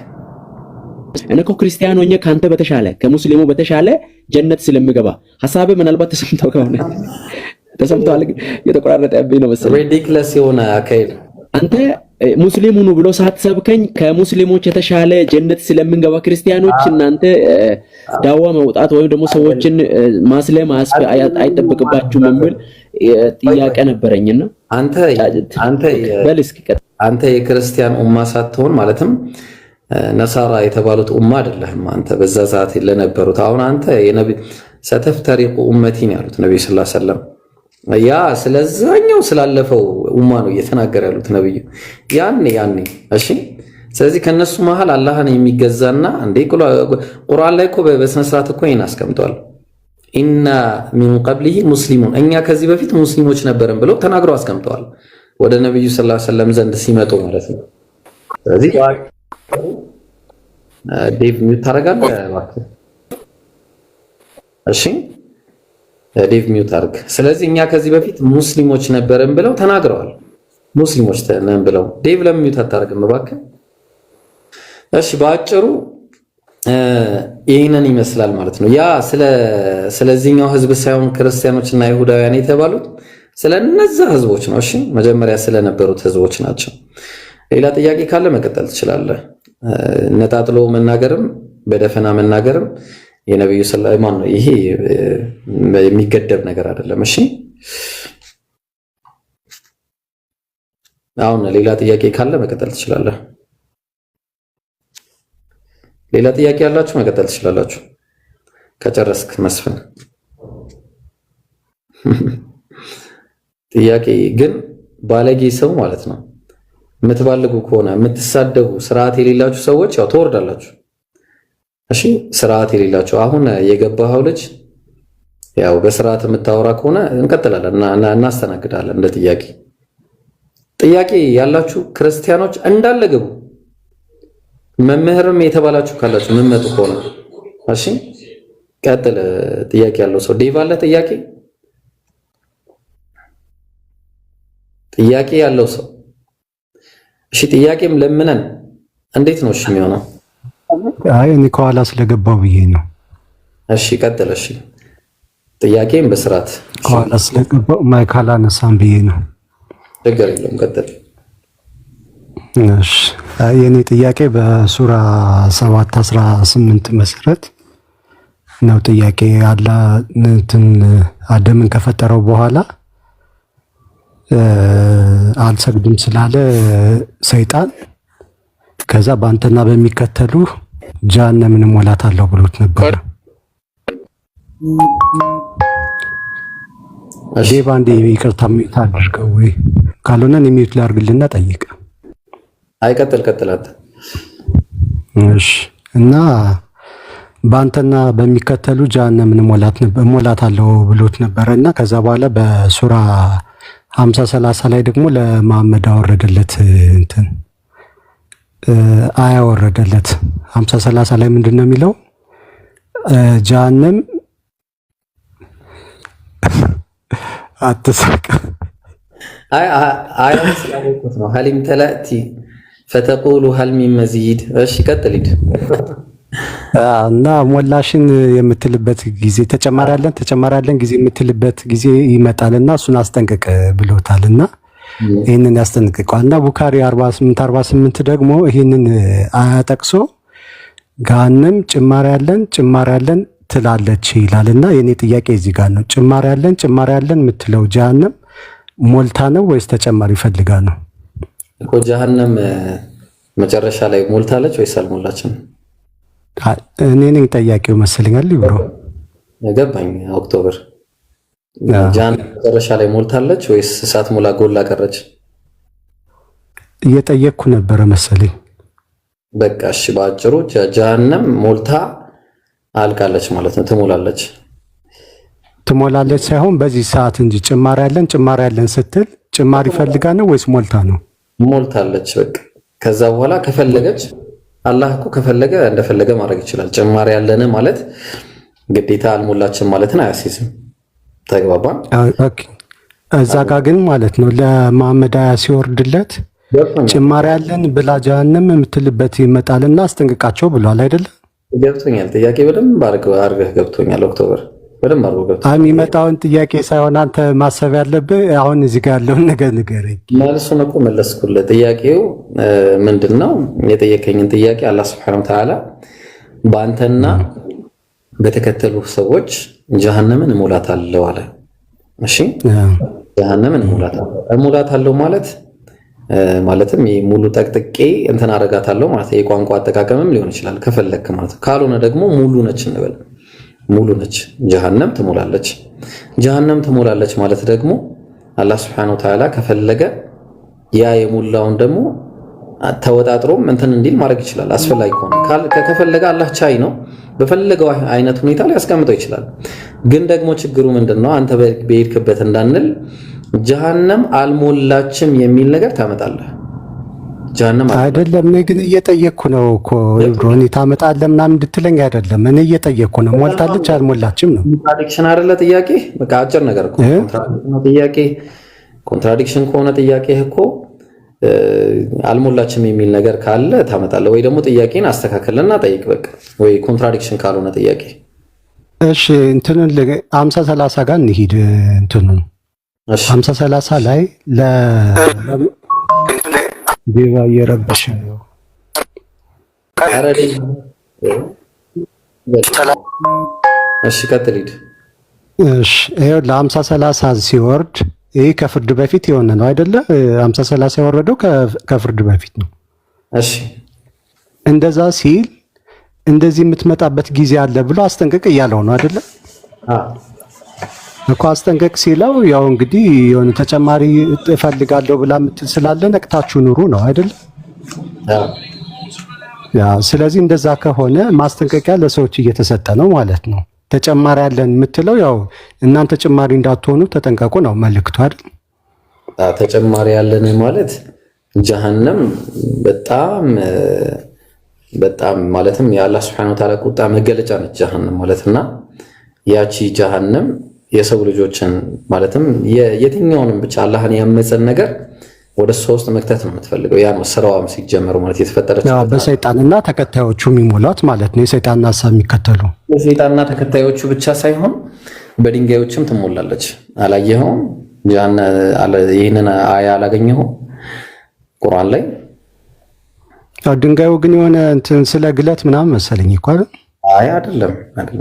እኔ እኮ ክርስቲያን ሆኜ ካንተ በተሻለ ከሙስሊሙ በተሻለ ጀነት ስለምገባ ሐሳቤ ምናልባት ተሰምተው ከሆነ ተሰምተዋል፣ ግን የተቆራረጠብኝ ነው መሰለኝ። ሪዲክለስ የሆነ አካሄድ አንተ ሙስሊም ሁኑ ብሎ ሳትሰብከኝ ከሙስሊሞች የተሻለ ጀነት ስለምንገባ ክርስቲያኖች እናንተ ዳዋ መውጣት ወይም ደግሞ ሰዎችን ማስለም አይጠበቅባችሁም የሚል ጥያቄ ነበረኝና አንተ የክርስቲያን ኡማ ሳትሆን ማለትም ነሳራ የተባሉት ኡማ አይደለህም። አንተ በዛ ሰዓት ለነበሩት አሁን አንተ የነቢ ሰተፍተሪቁ ኡመቲን ያሉት ነብዩ ሰለላሁ ዐለይሂ ወሰለም ያ ስለዛኛው ስላለፈው ኡማ ነው እየተናገረ ያሉት ነብዩ ያኔ። እሺ ስለዚህ ከነሱ መሃል አላህን የሚገዛና እንዴ ቁርአን ላይ እኮ በስነ ስርዓት እኮ ይሄን አስቀምጧል። ኢና ሚን ቀብሊሂ ሙስሊሙን እኛ ከዚህ በፊት ሙስሊሞች ነበርን ብለው ተናግረው አስቀምጠዋል ወደ ነብዩ ሰለላሁ ዐለይሂ ወሰለም ዘንድ ሲመጡ ማለት ነው። ስለዚህ ዴቭ ሚውት ታደርጋለህ እባክህ። እሺ ዴቭ ሚውት አድርግ። ስለዚህ እኛ ከዚህ በፊት ሙስሊሞች ነበርን ብለው ተናግረዋል። ሙስሊሞች ነን ብለው ዴቭ ለምን ሚውት አታደርግም እባክህ? እሺ በአጭሩ ይህንን ይመስላል ማለት ነው። ያ ስለዚህኛው ህዝብ ሳይሆን ክርስቲያኖችና አይሁዳውያን የተባሉት ስለነዛ ህዝቦች ነው። እሺ መጀመሪያ ስለነበሩት ህዝቦች ናቸው። ሌላ ጥያቄ ካለ መቀጠል ትችላለህ። ነጣጥሎ መናገርም በደፈና መናገርም የነብዩ ሰለላሁ ዐለይሂ ወሰለም ይሄ የሚገደብ ነገር አይደለም። እሺ አሁን ሌላ ጥያቄ ካለ መቀጠል ትችላለህ። ሌላ ጥያቄ ያላችሁ መቀጠል ትችላላችሁ ከጨረስክ መስፍን። ጥያቄ ግን ባለጌ ሰው ማለት ነው የምትባልጉ ከሆነ የምትሳደቡ ስርዓት የሌላችሁ ሰዎች ያው ትወርዳላችሁ። እሺ ስርዓት የሌላችሁ አሁን የገባኸው ልጅ ያው በስርዓት የምታወራ ከሆነ እንቀጥላለን እና እናስተናግዳለን። እንደ ጥያቄ ያላችሁ ክርስቲያኖች እንዳለ ግቡ። መምህርም የተባላችሁ ካላችሁ የምትመጡ ከሆነ እሺ ቀጥል። ጥያቄ ያለው ሰው ዴቭ አለ? ጥያቄ ያለው ሰው እሺ ጥያቄም ለምነን እንዴት ነው እሺ የሚሆነው? አይ እኔ ከኋላ ስለገባው ብዬ ነው። እሺ ቀጥል። እሺ ጥያቄም በስርዓት ከኋላ ስለገባው ማይክ አላነሳም ብዬ ነው። ችግር የለውም ቀጥል። እሺ የኔ ጥያቄ በሱራ 7:18 መሰረት ነው። ጥያቄ አላህ አደምን ከፈጠረው በኋላ አልሰግድም ስላለ ሰይጣን ከዛ በአንተና በሚከተሉ ጀሃነምን እሞላታለሁ ብሎት ነበር። እሺ ባንዴ ይቅርታ ታድርገው ወይ ካልሆነ ሚዩት ላድርግልና ጠይቅ። አይቀጥል ቀጥላት። እሺ እና በአንተና በሚከተሉ ጀሃነምን እሞላታለሁ ብሎት ነበርና ከዛ በኋላ በሱራ 50:30 ላይ ደግሞ ለመሐመድ አወረደለት እንትን አያ ወረደለት። 50:30 ላይ ምንድነው የሚለው? ጀሃነም አትሳቅ። አይ ስለሆንኩት ነው። ሀሊም ተላቲ ፈተቁሉ ሀል ሚን መዚድ። እሺ ቀጥል ሂድ። እና ሞላሽን የምትልበት ጊዜ ተጨማሪ አለን ጊዜ የምትልበት ጊዜ ይመጣልና እሱን አስጠንቅቅ ብሎታልና ይህንን ያስጠንቅቀዋልና ቡካሪ 48:48 ደግሞ ይህንን አያጠቅሶ ገሃነም ጭማሪ አለን ትላለች ይላልና የኔ ጥያቄ እዚህ ጋር ነው። ጭማሪ አለን የምትለው ጀሃነም ሞልታ ነው ወይስ ተጨማሪ ፈልጋ ነው? እኮ ጀሃነም መጨረሻ ላይ ሞልታለች ወይስ አልሞላችም? እኔ ነኝ ጠያቂው መስለኛል። ብሮ ገባኝ። ኦክቶበር ጀሃነም መጨረሻ ላይ ሞልታለች ወይስ ሳትሞላ ጎላ ቀረች? እየጠየቅኩ ነበረ መሰለኝ። በቃ እሺ፣ በአጭሩ ጀሃነም ሞልታ አልቃለች ማለት ነው። ትሞላለች ሳይሆን በዚህ ሰዓት እንጂ ጭማሪ አለን ስትል ጭማሪ ፈልጋ ነው ወይስ ሞልታ ነው? ሞልታለች በቃ። ከዛ በኋላ ከፈለገች አላህ እኮ ከፈለገ እንደፈለገ ማድረግ ይችላል። ጭማሪ ያለን ማለት ግዴታ አልሞላችም ማለትን አያስይዝም። ተግባባ? ኦኬ። እዛ ጋር ግን ማለት ነው ለመሐመድ አያ ሲወርድለት ጭማሪ ያለን ብላ ጀሃነም የምትልበት ይመጣልና አስጠንቅቃቸው ብሏል አይደለ? ገብቶኛል። ጥያቄ በደንብ አድርገህ ገብቶኛል። ኦክቶበር በደንብ አድርጎ ገብቶኛል። የሚመጣውን ጥያቄ ሳይሆን አንተ ማሰብ ያለብህ አሁን እዚህ ጋር ያለውን ነገር ንገረኝ። መልሱን እኮ መለስኩልህ። ጥያቄው ምንድነው? የጠየቀኝን ጥያቄ አላህ Subhanahu Wa Ta'ala በአንተና በተከተሉ ሰዎች ጀሃነምን እሞላታለሁ አለ። እሺ ጀሃነምን እሞላታለሁ ማለትም ሙሉ ጠቅጥቄ እንትን አረጋታለሁ ማለት የቋንቋ አጠቃቀምም ሊሆን ይችላል ከፈለክ ማለት። ካልሆነ ደግሞ ሙሉ ነች እንበል። ሙሉ ነች ጀሃነም ትሞላለች ማለት ደግሞ አላህ Subhanahu Wa Ta'ala ከፈለገ ያ የሞላውን ደግሞ ተወጣጥሮም እንትን እንዲል ማድረግ ይችላል። አስፈላጊ ከሆነ ከፈለገ አላህ ቻይ ነው፣ በፈለገው አይነት ሁኔታ ላይ ያስቀምጠው ይችላል። ግን ደግሞ ችግሩ ምንድነው? አንተ በሄድክበት እንዳንል ጀሃነም አልሞላችም የሚል ነገር ታመጣለህ። ጀሃነም አይደለም። እኔ ግን እየጠየቅኩ ነው እኮ ኢብሮኒ ታመጣለህ ምናምን እንድትለኝ አይደለም። እኔ እየጠየቅኩ ነው። ሞልታለች አልሞላችም ነው። ኮንትራዲክሽን አይደለ ጥያቄ? በቃ አጭር ነገር እኮ ጥያቄ። ኮንትራዲክሽን ከሆነ ጥያቄ እኮ አልሞላችም የሚል ነገር ካለ ታመጣለህ፣ ወይ ደግሞ ጥያቄን አስተካክልና ጠይቅ። በቃ ወይ ኮንትራዲክሽን ካልሆነ ጥያቄ። እሺ እንትንን 50:30 ጋር እንሂድ። እንትኑን 50:30 ላይ ዲባ እየረበሽ ነው። እሺ ቀጥል ሂድ። እሺ ይሄው ለ50:30 ሲወርድ ይሄ ከፍርድ በፊት የሆነ ነው አይደለ? 50:30 የወረደው ከፍርድ በፊት ነው። እሺ እንደዛ ሲል እንደዚህ የምትመጣበት ጊዜ አለ ብሎ አስጠንቀቅ እያለው ነው አይደለ? እኮ አስጠንቀቅ ሲለው ያው እንግዲህ የሆነ ተጨማሪ እፈልጋለሁ ብላ የምትል ስላለ ነቅታችሁ ኑሩ ነው አይደል? ያ ስለዚህ እንደዛ ከሆነ ማስጠንቀቂያ ለሰዎች እየተሰጠ ነው ማለት ነው። ተጨማሪ ያለን የምትለው ያው እናንተ ጭማሪ እንዳትሆኑ ተጠንቀቁ ነው መልእክቱ አይደል? ተጨማሪ ያለን ማለት ጀሃነም በጣም ማለትም የአላህ Subhanahu Wa Ta'ala ቁጣ መገለጫ ነች ጀሃነም ማለትና ያቺ ጀሃነም የሰው ልጆችን ማለትም የትኛውንም ብቻ አላህን ያመፀን ነገር ወደ ሶስት መክተት ነው የምትፈልገው። ያ ነው ስራዋም ሲጀመር ማለት የተፈጠረች ያው በሰይጣንና ተከታዮቹ የሚሞላት ማለት ነው። የሰይጣንና ሐሳብ የሚከተሉ የሰይጣንና ተከታዮቹ ብቻ ሳይሆን በድንጋዮችም ትሞላለች። አላየኸውም? ይሄንን አያ አላገኘኸውም ቁርአን ላይ? ድንጋዩ ግን የሆነ እንትን ስለ ግለት ምናምን መሰለኝ እኮ አይደል? አይ አይደለም።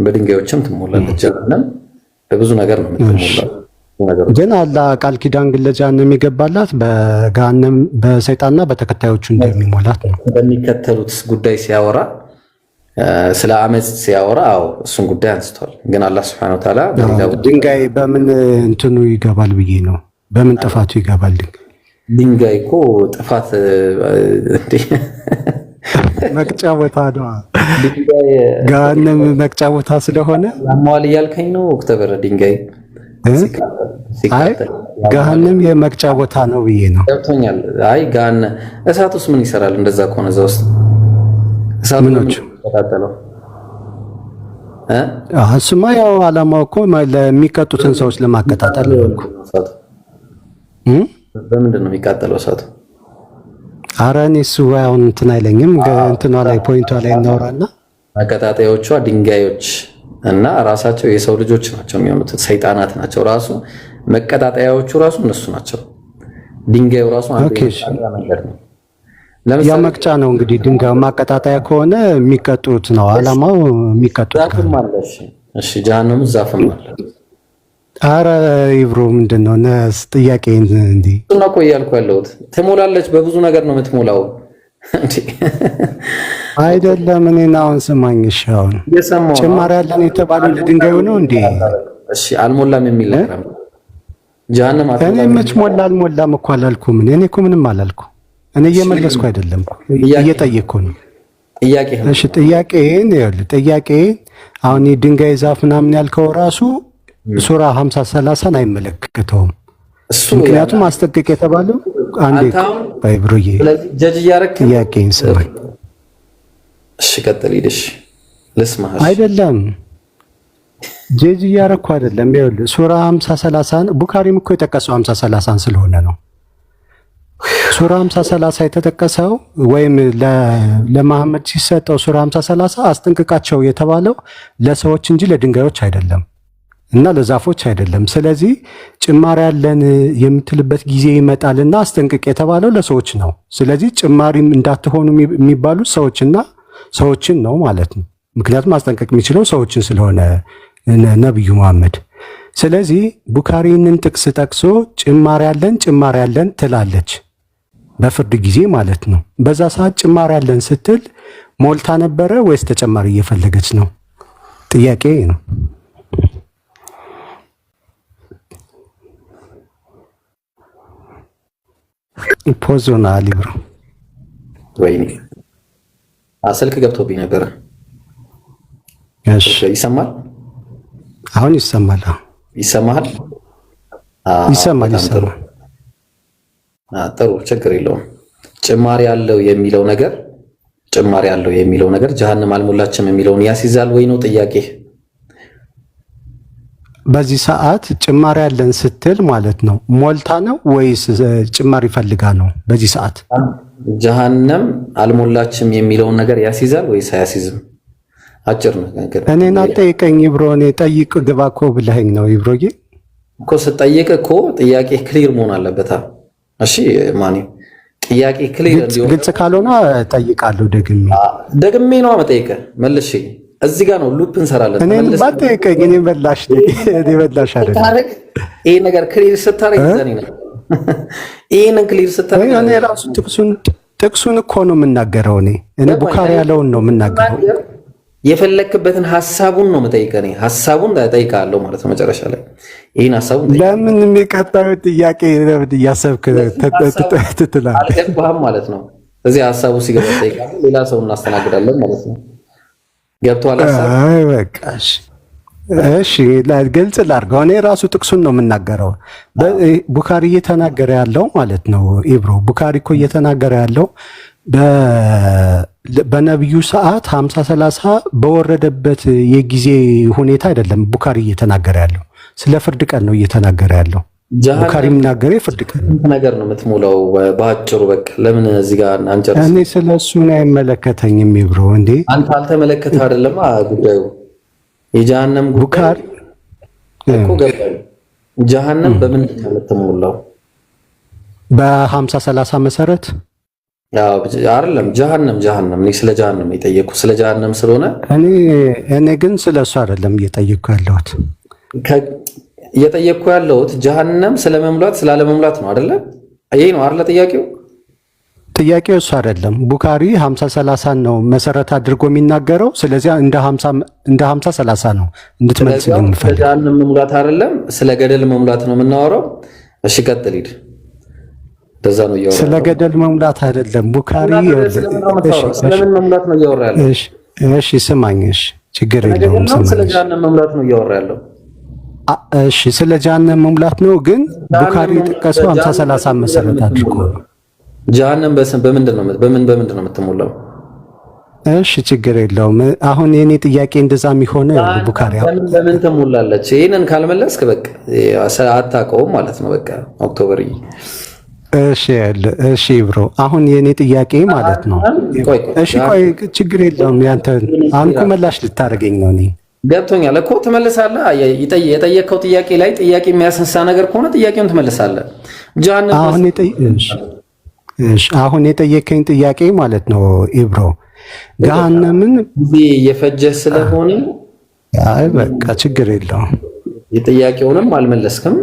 በድንጋዮችም ትሞላለች ጀሃነም በብዙ ነገር ነው የምትሞላው። ግን አላህ ቃል ኪዳን ግን ለጀሃነም የገባላት በገሃነም በሰይጣንና በተከታዮቹ እንደሚሞላት ነው። በሚከተሉት ጉዳይ ሲያወራ ስለ አመጽ ሲያወራ እሱን ጉዳይ አንስቷል። ግን አላህ Subhanahu Wa Ta'ala ድንጋይ በምን እንትኑ ይገባል ብዬ ነው። በምን ጥፋቱ ይገባል? ድንጋይ እኮ ጥፋት እንዴ መቅጫ ቦታ ነው። ገሃነም መቅጫ ቦታ ስለሆነ ያማዋል እያልከኝ ነው ኦክቶበር ድንጋይ ገሃነም የመቅጫ ቦታ ነው ብዬ ነው። ገብቶኛል። አይ እሳት ውስጥ ምን ይሰራል? እንደዛ ከሆነ እዛ ውስጥ እሳት ምኖች ተቃጠለው እሱማ ያው ዓላማው እኮ ለሚቀጡትን ሰዎች ለማቀጣጠል ነው እኮ። በምንድን ነው የሚቃጠለው እሳቱ? ኧረ እኔ እሱ አሁን እንትን አይለኝም። እንትኗ ላይ ፖይንቷ ላይ እናወራና አቀጣጣዮቿ ድንጋዮች እና ራሳቸው የሰው ልጆች ናቸው የሚሆኑት። ሰይጣናት ናቸው። ራሱ መቀጣጣያዎቹ ራሱ እነሱ ናቸው። ድንጋዩ ራሱ አንዱ ነገር ነው። ያ መቅጫ ነው እንግዲህ ድንጋዩ ማቀጣጣያ ከሆነ የሚቀጡት ነው ዓላማው። የሚቀጡት ዛፍም አለ። እሺ ጀሃነም ዛፍም አለ። ኧረ ኢብሮ ምንድነው ነስ ጥያቄ እንዴ እሱን እኮ እያልኩ ያለሁት ትሞላለች። በብዙ ነገር ነው የምትሞላው እንዴ አይደለም። እኔን አሁን ስማኝ። እሺ አሁን ጭማሪ ያለን የተባለው ለድንጋዩ ነው እንዴ? እሺ አልሞላም የሚል ነገር ነው ጀሃነም እኔ መች ሞላ አልሞላም እኮ አላልኩም። እኔ እኮ ምንም አላልኩም። እኔ እየመለስኩ አይደለም እየጠየቅኩ ነው። ጥያቄ እሺ ጥያቄ አሁን ድንጋይ ዛፍ ምናምን ያልከው ራሱ ሱራ 50-30 አይመለከተውም። ምክንያቱም ማስጠንቀቅ የተባለው አንዴ ባይብሩዬ ጀጅ ያረክ ጥያቄን ስማኝ። እሺ ቀጥል ሂድሽ ልስማህ። አይደለም ጀጅ ያረኩ አይደለም። ይኸውልህ ሱራ 50-30 ቡኻሪም እኮ የጠቀሰው 50-30 ስለሆነ ነው። ሱራ 50-30 የተጠቀሰው ወይም ለመሐመድ ሲሰጠው ሱራ 50-30 አስጠንቅቃቸው የተባለው ለሰዎች እንጂ ለድንጋዮች አይደለም እና ለዛፎች አይደለም። ስለዚህ ጭማሪ ያለን የምትልበት ጊዜ ይመጣልና አስጠንቅቅ የተባለው ለሰዎች ነው። ስለዚህ ጭማሪም እንዳትሆኑ የሚባሉት ሰዎችን ነው ማለት ነው። ምክንያቱም ማስጠንቀቅ የሚችለው ሰዎችን ስለሆነ ነብዩ መሐመድ። ስለዚህ ቡኻሪንን ጥቅስ ጠቅሶ ጭማሪ ያለን ትላለች በፍርድ ጊዜ ማለት ነው። በዛ ሰዓት ጭማሪ ያለን ስትል ሞልታ ነበረ ወይስ ተጨማሪ እየፈለገች ነው? ጥያቄ ነው። ፖዞና ሊብሮ ወይኔ ስልክ ገብቶብኝ ነበረ። እሺ ይሰማል? አሁን ይሰማል። ይሰማል? ይሰማል። ጥሩ ችግር የለውም። ጭማሪ ያለው የሚለው ነገር ጀሃነም አልሞላችም የሚለውን ያስይዛል ወይ ነው ጥያቄ? በዚህ ሰዓት ጭማሪ ያለን ስትል ማለት ነው ሞልታ ነው ወይስ ጭማሪ ፈልጋ ነው? በዚህ ሰዓት ጀሃነም አልሞላችም የሚለውን ነገር ያስይዛል ወይስ አያስይዝም? አጭር ነገር እኔን አልጠይቀኝ ብሮ። እኔ ጠይቅ ግባ እኮ ብለኸኝ ነው ይብሮዬ እኮ። ስጠይቅ እኮ ጥያቄ ክሊር መሆን አለበት። እሺ ማኒ ጥያቄ ክሊር እንዲሆን ግልጽ ካልሆነ ጠይቃለሁ። ደግሜ ነው መጠይቀ መልሽ። እዚህ ጋር ነው ሉፕ እንሰራለን። እኔን ባጠይቀኝ እኔ በላሽ አይደለም። ይሄ ነገር ክሊር ስታረግ ዘኔ ነው። ይሄንን ክሊር ስታረግ እኔ ራሱ ጥቅሱን እኮ ነው የምናገረው። እኔ ቡኻሪ ያለውን ነው የምናገረው። የፈለክበትን ሐሳቡን ነው የምጠይቀኝ። ሐሳቡን ጠይቃለሁ ማለት ነው። መጨረሻ ላይ ይሄን ሐሳቡን ለምን የሚቀጣው ጥያቄ እያሰብክ ትላለህ? አልገባህም ማለት ነው። እዚህ ሐሳቡ ሲገባ ጠይቃለሁ። ሌላ ሰው እናስተናግዳለን ማለት ነው። ገብቶሃል ሐሳቡ? አይ በቃ እሺ ግልጽ ላድርገው። እኔ ራሱ ጥቅሱን ነው የምናገረው። ቡኻሪ እየተናገረ ያለው ማለት ነው። ኢብሮ ቡኻሪ እኮ እየተናገረ ያለው በነብዩ ሰዓት 50-30 በወረደበት የጊዜ ሁኔታ አይደለም። ቡኻሪ እየተናገረ ያለው ስለ ፍርድ ቀን ነው እየተናገረ ያለው። ቡኻሪ የሚናገረው የፍርድ ቀን ነገር ነው የምትሞላው በአጭሩ። በቃ ለምን እዚህ ጋር አንጨርስ? እኔ ስለሱ ነው አይመለከተኝም ይብሮ። እንዴ አንተ አልተመለከተህ አይደለም ጉዳዩ። የጀሃነም ቡኻሪ እኮ ገባኝ። ጀሃነም በምን ነው የምትሞላው? በ50-30 መሰረት ያው አይደለም ጀሃነም እኔ ስለ ጀሃነም የጠየኩ ስለ ጀሃነም ስለሆነ እኔ ግን ስለሱ አይደለም እየጠየኩ ያለሁት። እየጠየኩ ያለሁት ጀሃነም ስለመሙላት ስላለመሙላት ነው አይደለ? ይሄ ነው አይደለ ጥያቄው? ጥያቄው እሱ አይደለም። ቡኻሪ 50-30 ነው መሰረት አድርጎ የሚናገረው። ስለዚህ እንደ 50-30 ነው እንድትመልስልኝ የምፈልገው። ስለ ጀሃነም መሙላት አይደለም ስለ ገደል መሙላት ነው የምናወራው። እሺ ቀጥል ሂድ። እንደዛ ነው እያወራሁ። ስለ ገደል መሙላት አይደለም ቡኻሪ። ስለምን መሙላት ነው እያወራ ያለው? እሺ ስማኝ። እሺ ችግር የለውም። ስለ ጀሃነም መሙላት ነው እያወራ ያለው። እሺ ስለ ጀሃነም መሙላት ነው፣ ግን ቡኻሪ የጠቀሰው 50-30 መሰረት አድርጎ ነው። ጀሃነም በምንድን ነው የምትሞላው? እሺ ችግር የለውም። አሁን የኔ ጥያቄ እንደዛ የሚሆነው ቡኻሪ በምን ትሞላለች? ይሄንን ካልመለስክ በቃ አታውቀውም ማለት ነው። በቃ ኦክቶበር። እሺ ብሮ፣ አሁን የኔ ጥያቄ ማለት ነው። እሺ ቆይ ችግር የለውም። ያንተ አሁን እኮ መላሽ ልታደርገኝ ነው። እኔ ገብቶኛል እኮ ትመልሳለህ። የጠየቀው ጥያቄ ላይ ጥያቄ የሚያስነሳ ነገር ከሆነ ጥያቄውን ትመልሳለህ። አሁን የጠየቀኝ ጥያቄ ማለት ነው ኢብሮ ገሃነምን ጊዜ እየፈጀ ስለሆነ አይ በቃ ችግር የለውም። የጥያቄውንም አልመለስክም።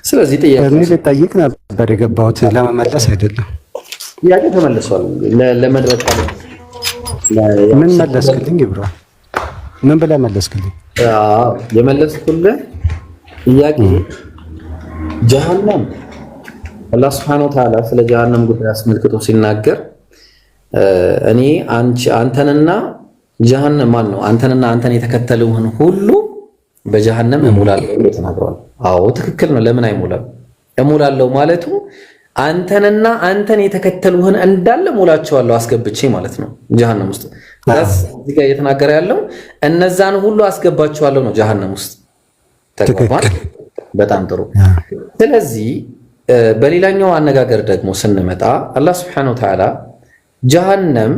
ስለዚህ እኔ ልጠይቅ ነበር የገባሁት ለመመለስ አይደለም። ጥያቄ ተመልሷል። ለመድረክ ምን መለስክልኝ ኢብሮ? ምን ብለህ መለስክልኝ? የመለስኩልህ ጥያቄ ጀሃነም አላህ Subhanahu Wa Ta'ala ስለ ጀሃነም ጉዳይ አስመልክቶ ሲናገር እኔ አንተንና ጀሃነም ማን ነው አንተንና አንተን የተከተሉህን ሁሉ በጀሃነም እሞላለሁ ብሎ ተናግሯል። አዎ ትክክል ነው። ለምን አይሞላም? እሞላለሁ ማለቱ አንተንና አንተን የተከተሉህን እንዳለ ሞላቸዋለሁ አስገብቼ ማለት ነው ጀሃነም ውስጥ። እዚህ ጋር እየተናገረ ያለው እነዛን ሁሉ አስገባቸዋለሁ ነው ጀሃነም ውስጥ። ተግባባን? በጣም ጥሩ። ስለዚህ በሌላኛው አነጋገር ደግሞ ስንመጣ አላህ Subhanahu Wa Ta'ala ጀሃነም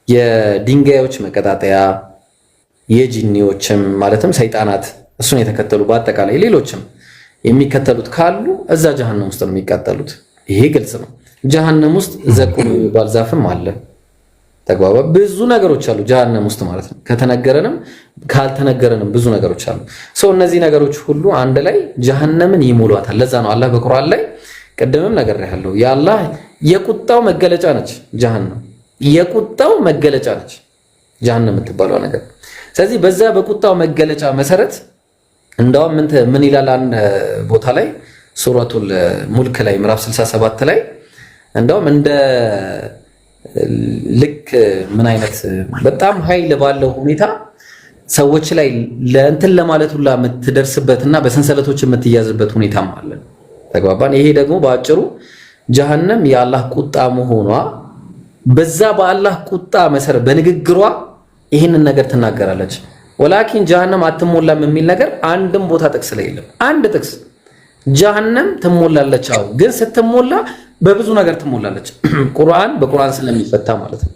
የድንጋዮች መቀጣጠያ የጂኒዎችም ማለትም ሰይጣናት እሱን የተከተሉ በአጠቃላይ ሌሎችም የሚከተሉት ካሉ እዛ ጀሃነም ውስጥ ነው የሚቃጠሉት። ይሄ ግልጽ ነው። ጀሃነም ውስጥ ዘቁም የሚባል ዛፍም አለ። ተግባባ። ብዙ ነገሮች አሉ ጀሃነም ውስጥ ማለት ነው። ከተነገረንም ካልተነገረንም ብዙ ነገሮች አሉ። ሰው እነዚህ ነገሮች ሁሉ አንድ ላይ ጀሃነምን ይሞሏታል። ለዛ ነው አላህ በቁርአን ላይ ቀደምም ነገር ያለው የአላህ የቁጣው መገለጫ ነች ጀሃነም። የቁጣው መገለጫ ነች ጀሃነም የምትባለው ነገር። ስለዚህ በዛ በቁጣው መገለጫ መሰረት እንደውም ምን ይላል አንድ ቦታ ላይ ሱረቱል ሙልክ ላይ ምዕራፍ 67 ላይ እንደውም እንደ ልክ ምን አይነት በጣም ኃይል ባለው ሁኔታ ሰዎች ላይ ለእንትን ለማለት ሁላ የምትደርስበትና በሰንሰለቶች የምትያዝበት ሁኔታም አለ። ተግባባን? ይሄ ደግሞ በአጭሩ ጀሃነም የአላህ ቁጣ መሆኗ በዛ በአላህ ቁጣ መሰረት በንግግሯ ይህንን ነገር ትናገራለች። ወላኪን ጀሃነም አትሞላም የሚል ነገር አንድም ቦታ ጥቅስ ላይ የለም። አንድ ጥቅስ ጀሃነም ትሞላለች። አዎ፣ ግን ስትሞላ በብዙ ነገር ትሞላለች። በቁርአን ስለሚፈታ ማለት ነው።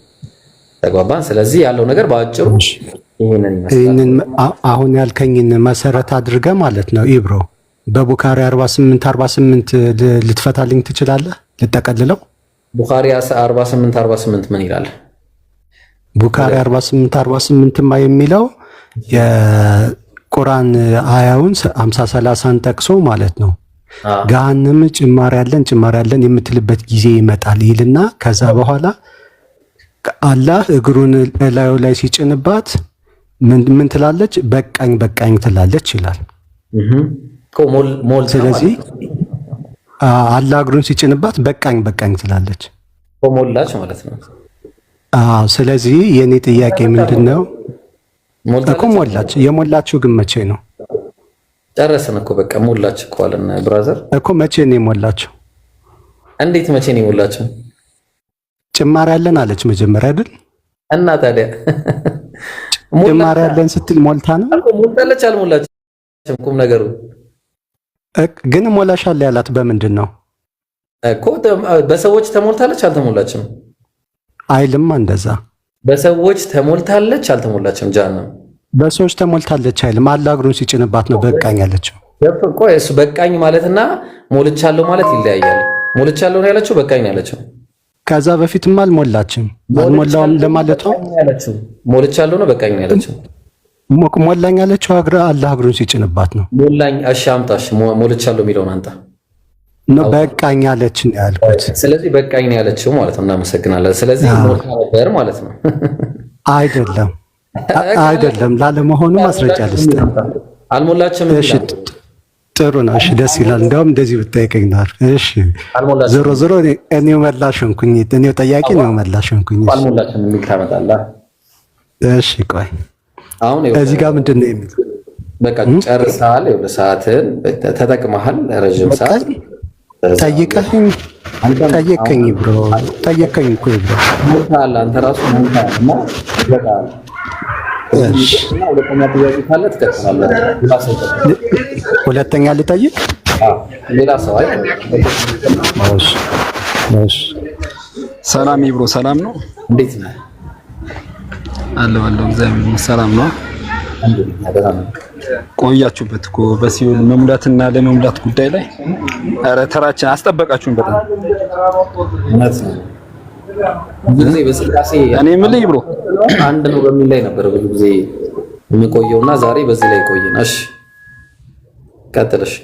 ተግባባን? ስለዚህ ያለው ነገር በአጭሩ ይሄንን ይመስላል። አሁን ያልከኝን መሰረት አድርገ ማለት ነው ኢብሮ በቡኻሪ 48 ልትፈታልኝ ትችላለህ? ልጠቀልለው። ቡኻሪ 48 ምን ይላል? ቡኻሪ 48ማ የሚለው የቁርአን አያውን 50-30ን ጠቅሶ ማለት ነው ገሃነም ጭማሪ ያለን የምትልበት ጊዜ ይመጣል ይልና ከዛ በኋላ አላህ እግሩን ላዩ ላይ ሲጭንባት ምን ትላለች? በቃኝ ትላለች ይላል። ስለዚህ አላህ እግሩን ሲጭንባት በቃኝ ትላለች። ሞላች ማለት ነው። ስለዚህ የኔ ጥያቄ ምንድነው? እኮ ሞላች። የሞላችው ግን መቼ ነው? ጨረስን እኮ በቃ ሞላች እኮ አለን ብራዘር። እኮ መቼ ነው የሞላችው? እንዴት መቼ ነው የሞላችው? ጭማሪ ያለን አለች መጀመሪያ አይደል? እና ታዲያ ጭማሪ ያለን ስትል ሞልታ ነው እኮ። ሞልታለች አልሞላችም? ቁም ነገሩ ግን ሞላሻል ያላት በምንድን ነው እኮ? በሰዎች ተሞልታለች አልተሞላችም አይልም እንደዛ። በሰዎች ተሞልታለች አልተሞላችም? ጀሃነም በሰዎች ተሞልታለች አይልም። አላህ እግሩን ሲጭንባት ነው በቃኝ ያለችው። ቆይ እሱ በቃኝ ማለትና ሞልቻለሁ ማለት ይለያያል። ሞልቻለሁ ነው ያለችው፣ በቃኝ ነው ያለችው። ከዛ በፊትም አልሞላችም። አልሞላውም ለማለት ነው ያለችው። ሞልቻለሁ ነው በቃኝ ያለችው። ሞላኝ ያለችው አላህ እግሩን ሲጭንባት ነው። ሞላኝ። እሺ አምጣሽ ሞልቻለሁ የሚለውን አንተ ነው በቃኝ ያለች ነው ያልኩት። ስለዚህ በቃኝ ነው ያለችው ማለት ነው። እናመሰግናለን። ስለዚህ ሞልታ ነበር ማለት ነው። አይደለም ላለመሆኑ ማስረጃ ልስጥ። አልሞላችም። እሺ ጥሩ ነው። እሺ ደስ ይላል። እንደውም እንደዚህ ብታይቀኝ ነው። እሺ ዞሮ ዞሮ እኔው መላሽ ሆንኩኝ። እኔው ጠያቂ ነው መላሽ ሆንኩኝ። አልሞላችም የሚል ታመጣለህ። እሺ ቆይ አሁን እዚህ ጋር ምንድን ነው የሚለው? በቃ ጨርሰሃል። ይኸውልህ ሰዓትን ተጠቅመሃል። ረጅም ሰዓት ጠይቀኝ ብሮ ጠየቀኝ እኮ ብሮ ሞልተሃል። አንተ ራሱ ሞልተሃል እና ይበቃል። እሺ ሁለተኛ ጥያቄ ካለ ትቀጥላለህ። ሁለተኛ ልጠይቅ? ሌላ ሰው አይ እሺ ሰላም ይብሮ ሰላም ነው። እንዴት ነህ? አለው እግዚአብሔር ሰላም ነው። ቆያችሁበት እኮ በሲኦል መሙላትና ለመሙላት ጉዳይ ላይ ኧረ ተራችን አስጠበቃችሁን በጣም እውነት ነው። ጊዜ በስላሴ እኔ ምን ልይ ብሎ አንድ ነው በሚል ላይ ነበር ብዙ ጊዜ የሚቆየውና ዛሬ በዚህ ላይ ቆየን። እሺ ቀጥልሽ።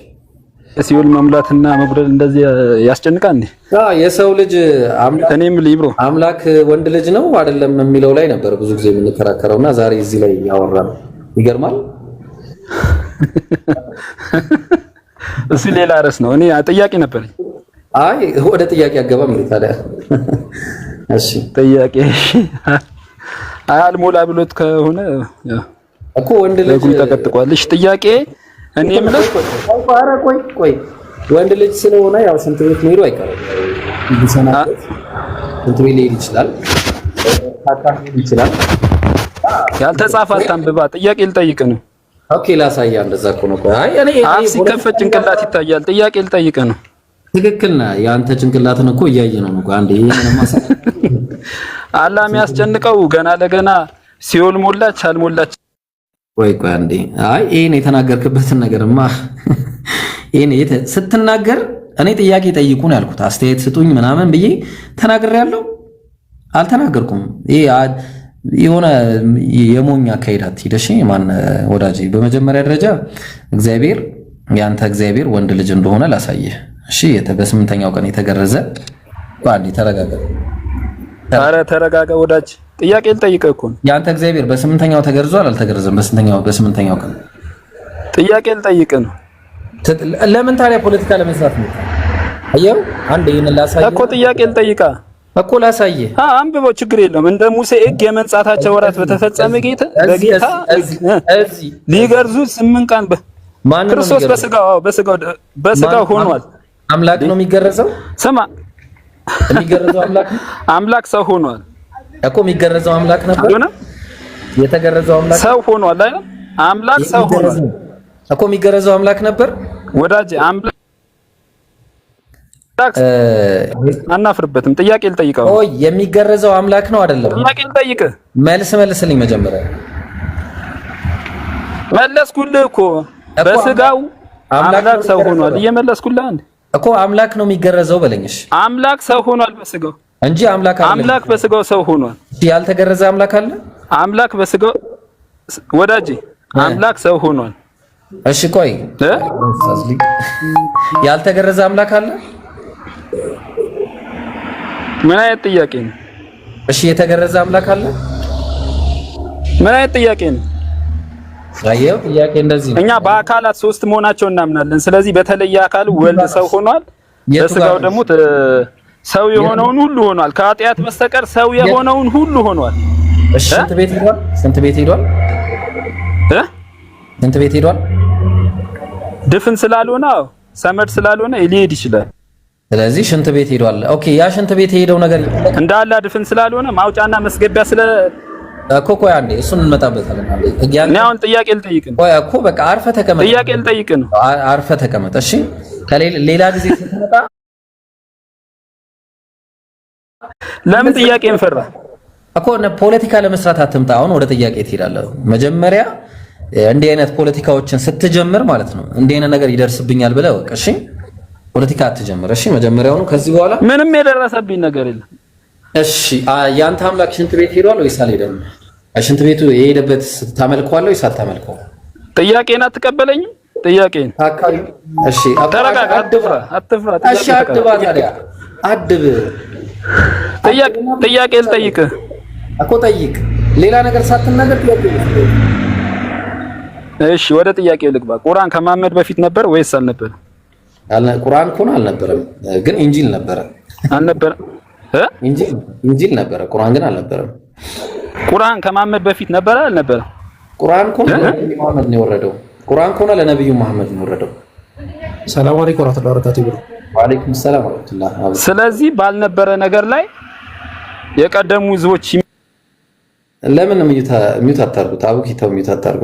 ሲኦል መሙላትና መጉደል እንደዚህ ያስጨንቃል እንዴ? የሰው ልጅ እኔ ምን ልይ ብሎ አምላክ ወንድ ልጅ ነው አይደለም የሚለው ላይ ነበር ብዙ ጊዜ የምንከራከረውና ዛሬ እዚህ ላይ ያወራን። ይገርማል። እሱ ሌላ ርዕስ ነው። እኔ ጥያቄ ነበረኝ። አይ ወደ ጥያቄ አገባም እንዴ ታዲያ? እሺ ጥያቄ አልሞላ ብሎት ከሆነ እኮ ወንድ ልጅ ተቀጥቋል። እሺ ጥያቄ እኔ የምልህ ቆይ ወንድ ልጅ ስለሆነ ያው ሽንት ቤት መሄዱ አይቀርም። ይሰናበት ሽንት ቤት ሊሄድ ይችላል፣ ታካሚ ይችላል። ያልተጻፈ አታንብባ። ጥያቄ ልጠይቅ ነው። ኦኬ ላሳያ። እንደዛ እኮ ነው። አይ እኔ አፍ ሲከፈት ጭንቅላት ይታያል። ጥያቄ ልጠይቅ ነው። ትክክል ነህ። የአንተ ጭንቅላትን እኮ እያየ ነው እኮ አንዴ ይሄንን ማሳያ አላህ የሚያስጨንቀው ገና ለገና ሲኦል ሞላች አልሞላች። ቆይ አንዴ። አይ ይሄን የተናገርክበትን ነገርማ ይሄን ስትናገር እኔ ጥያቄ ጠይቁ ነው ያልኩት። አስተያየት ስጡኝ ምናምን ብዬ ተናግሬያለሁ? አልተናገርኩም። ይሄ የሆነ የሞኝ አካሄድ አትሂደሽ ማን ወዳጄ። በመጀመሪያ ደረጃ እግዚአብሔር ያንተ እግዚአብሔር ወንድ ልጅ እንደሆነ ላሳየህ። እሺ በስምንተኛው ቀን የተገረዘ ባንዲ ተረጋጋ። ኧረ ተረጋጋ ወዳጅ። ጥያቄ ልጠይቅህ እኮ ነው። ያንተ እግዚአብሔር በስምንተኛው ተገርዟል አልተገረዘም? በስምንተኛው ቀን ጥያቄ ልጠይቅህ ነው። ለምን ታዲያ ፖለቲካ ለመስራት ነው? አየው አንዴ ይሄን ላሳየህ እኮ ጥያቄ ልጠይቅህ እኮ ላሳየህ። አንብበው ችግር የለውም። እንደ ሙሴ ሕግ የመንጻታቸው ወራት በተፈጸመ በጌታ ሊገርዙ 8 ቀን ክርስቶስ በስጋው ሆኗል። አምላክ ነው የሚገረዘው። ስማ የሚገረዘው አምላክ ነው። አምላክ ሰው ሆኗል እኮ። የሚገረዘው አምላክ ነበር። የተገረዘው አምላክ ሰው ሆኗል አይደል? አምላክ ሰው ሆኗል እኮ። የሚገረዘው አምላክ ነበር ወዳጅ። አምላክ አናፍርበትም። ጥያቄ ልጠይቀው። ኦይ የሚገረዘው አምላክ ነው አይደለም? ጥያቄ ልጠይቅህ። መልስልኝ መጀመሪያ። መለስኩልህ እኮ በስጋው አምላክ ሰው ሆኗል። እየመለስኩልህ አንድ እኮ አምላክ ነው የሚገረዘው በለኝሽ። አምላክ ሰው ሆኗል በስጋው እንጂ አምላክ በስጋው ሰው ሆኗል። ያልተገረዘ አምላክ አለ? አምላክ በስጋው ወዳጄ አምላክ ሰው ሆኗል። እሺ ቆይ ያልተገረዘ አምላክ አለ? ምን አይነት ጥያቄ ነው? እሺ የተገረዘ አምላክ አለ? ምን አይነት ጥያቄ ነው? አየው ጥያቄ እንደዚህ ነው። እኛ በአካላት 3 መሆናቸው እናምናለን። ስለዚህ በተለየ አካል ወልድ ሰው ሆኗል፣ በስጋው ደግሞ ሰው የሆነውን ሁሉ ሆኗል። ከኃጢአት በስተቀር ሰው የሆነውን ሁሉ ሆኗል። እሺ ስንት ቤት ሄዷል? ስንት ቤት ሄዷል? ድፍን ስላልሆነ ሰመድ ስላልሆነ ሊሄድ ይችላል። ስለዚህ ሽንት ቤት ሄዷል። ኦኬ ያ ሽንት ቤት የሄደው ነገር እንዳለ ድፍን ስላልሆነ ማውጫና መስገቢያ እኮ ቆይ አንዴ እሱን እንመጣበታለን። እኔ አሁን ጥያቄ ልጠይቅ ነው። ቆይ እኮ በቃ አርፈህ ተቀመጥ። ጥያቄ ልጠይቅ ነው። አርፈህ ተቀመጥ። እሺ ሌላ ጊዜ ስትመጣ ለምን ጥያቄን ፈራ እኮ? ፖለቲካ ለመስራት አትምጣ። አሁን ወደ ጥያቄ ትሄዳለህ። መጀመሪያ እንዲህ አይነት ፖለቲካዎችን ስትጀምር ማለት ነው እንዲህ አይነት ነገር ይደርስብኛል ብለህ ወቅ። እሺ ፖለቲካ አትጀምር። እሺ መጀመሪያውኑ ከዚህ በኋላ ምንም የደረሰብኝ ነገር የለም። እሺ ያንተ አምላክ ሽንት ቤት ሄዷል ወይስ አልሄደም? ሽንት ቤቱ የሄደበት ታመልከዋለህ ወይስ አታመልከው? ጥያቄን አትቀበለኝም? ጥያቄን እሺ ተረጋጋ፣ አትፍራ። እሺ አድባ ታዲያ አድብ። ጥያቄ ልጠይቅህ እኮ ጠይቅ። ሌላ ነገር ሳትናገር ጥያቄ። እሺ ወደ ጥያቄው ልግባ። ቁርአን ከመሐመድ በፊት ነበር ወይስ አልነበረም? ቁርአን እኮ አልነበረም፣ ግን ኢንጂል ነበረ። አልነበረም? ኢንጂል ነበረ፣ ቁርአን ግን አልነበረም። ቁርአን ከመሐመድ በፊት ነበረ አልነበረም? ቁርአን እኮ ለነብዩ መሐመድ ነው የወረደው። ቁርአን እኮ ለነብዩ መሐመድ ነው የወረደው። ሰላም አለይኩም ወራህመቱላሂ ወበረካቱሁ። ወአለይኩም ሰላም ወራህመቱላሂ። ስለዚህ ባልነበረ ነገር ላይ የቀደሙ ህዝቦች ለምን ሚውት አታርጉት? አቡኪታው ሚውት አታርጉ።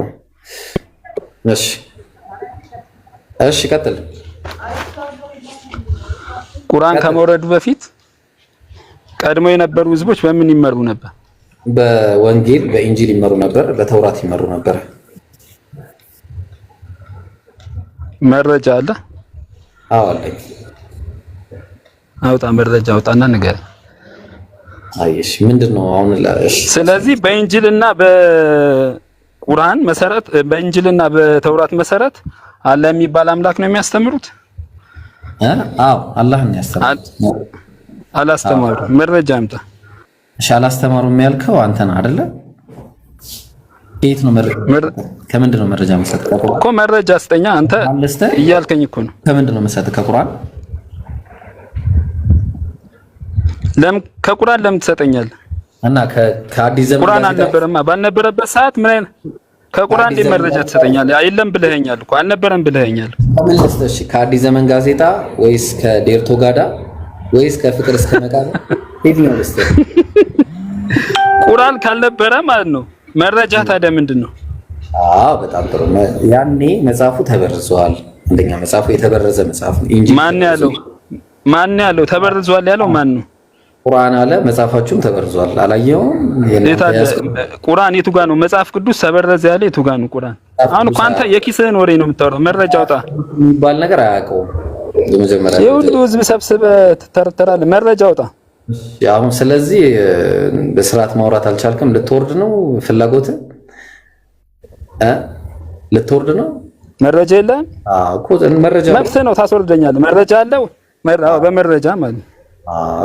እሺ ቀጥል። ቁርአን ከመውረዱ በፊት ቀድሞ የነበሩ ህዝቦች በምን ይመሩ ነበር? በወንጌል በኢንጂል ይመሩ ነበር፣ በተውራት ይመሩ ነበር። መረጃ አለ? አዎ አለኝ። አውጣ፣ መረጃ አውጣና ንገረኝ። አይሽ ምንድነው አሁን? ስለዚህ በኢንጂልና በቁርአን መሰረት፣ በኢንጂልና በተውራት መሰረት አለ የሚባል አምላክ ነው የሚያስተምሩት? አዎ አላህን ያስተምሩት። አላስተማሩ። መረጃ አምጣ። እሺ አላስተማሩም ያልከው አንተ ነህ አይደለ? ከየት ነው መረጃ? ከምንድን ነው መረጃ የምትሰጠው? እኮ መረጃ ስጠኛ አንተ እያልከኝ እኮ ነው። ከምንድን ነው የምትሰጠው? ከቁርአን ከቁርአን ለምን ትሰጠኛለህ? እና ከአዲስ ዘመን ቁርአን አልነበረማ። ባልነበረበት ሰዓት ምን አይነት ከቁርአን እንደ መረጃ ትሰጠኛለህ? አይደለም ብለኸኛል እኮ አልነበረም ብለኸኛል። እሺ ከአዲስ ዘመን ጋዜጣ ወይስ ከዴርቶ ጋዳ ወይስ ከፍቅር እስከ መቃብር? የትኛው ልስጥ? ቁርአን ካልነበረ ማለት ነው። መረጃ ታዲያ ምንድን ነው? በጣም ጥሩ። ያኔ መጽሐፉ ተበርዟል። አንደኛ መጽሐፉ የተበረዘ መጽሐፍ ነው እንጂ ማን ያለው ተበርዟል ያለው ማን ነው? ቁርአን አለ። መጽሐፋችሁም ተበርዟል። አላየውም? ቁርአን የቱ ጋር ነው? መጽሐፍ ቅዱስ ተበረዘ ያለ የቱ ጋር ነው? ቁርአን አሁን እኮ አንተ የኪስህን ወሬ ነው የምታወራው። መረጃ አውጣ። የሚባል ነገር አያውቀውም። የመጀመሪያ የሁሉ ህዝብ ሰብስበህ ትተረተራለህ። መረጃ አውጣ። አሁን ስለዚህ በስርዓት ማውራት አልቻልክም። ልትወርድ ነው ፍላጎትህ? ልትወርድ ነው? መረጃ የለህም እኮ። መረጃ መብትህ ነው፣ ታስወርደኛለህ። መረጃ አለው። በመረጃ ማለት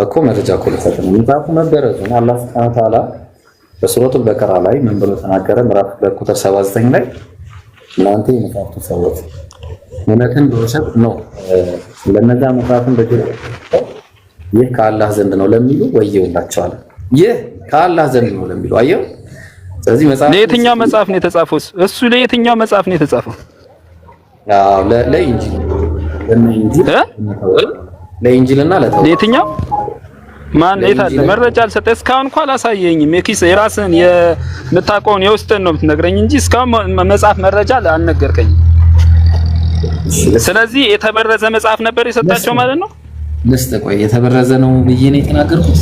እኮ መረጃ እኮ ልትሰጥ ነው። መጽሐፉ መበረዙን አላህ ሱብሓነሁ ወተዓላ በሱረቱል በቀራ ላይ ምን ብሎ ተናገረ? ምዕራፍ 2 ቁጥር 79 ላይ እናንተ የመጽሐፍቱ ሰዎች እውነትን በውሸት ነው ለነዛ መጽሐፍን በግል ይህ ከአላህ ዘንድ ነው ለሚሉ ወየውላቸዋል። ይህ ከአላህ ዘንድ ነው ለሚሉ አየው። ስለዚህ መጽሐፍ ለየትኛው መጽሐፍ ነው የተጻፈው? እሱ ለየትኛው መጽሐፍ ነው የተጻፈው? ለኢንጂል ለኢንጂልና ለተውራት። ለየትኛው ማን የታለ? መረጃ አልሰጠህ እስካሁን እንኳን አላሳየኝም። የኪስ የራስህን የምታውቀውን የውስጥህን ነው የምትነግረኝ እንጂ እስካሁን መጽሐፍ መረጃ አልነገርከኝም። ስለዚህ የተበረዘ መጽሐፍ ነበር የሰጣቸው ማለት ነው። ልስጥ ቆይ፣ የተበረዘ ነው ብዬ ነው የተናገርኩት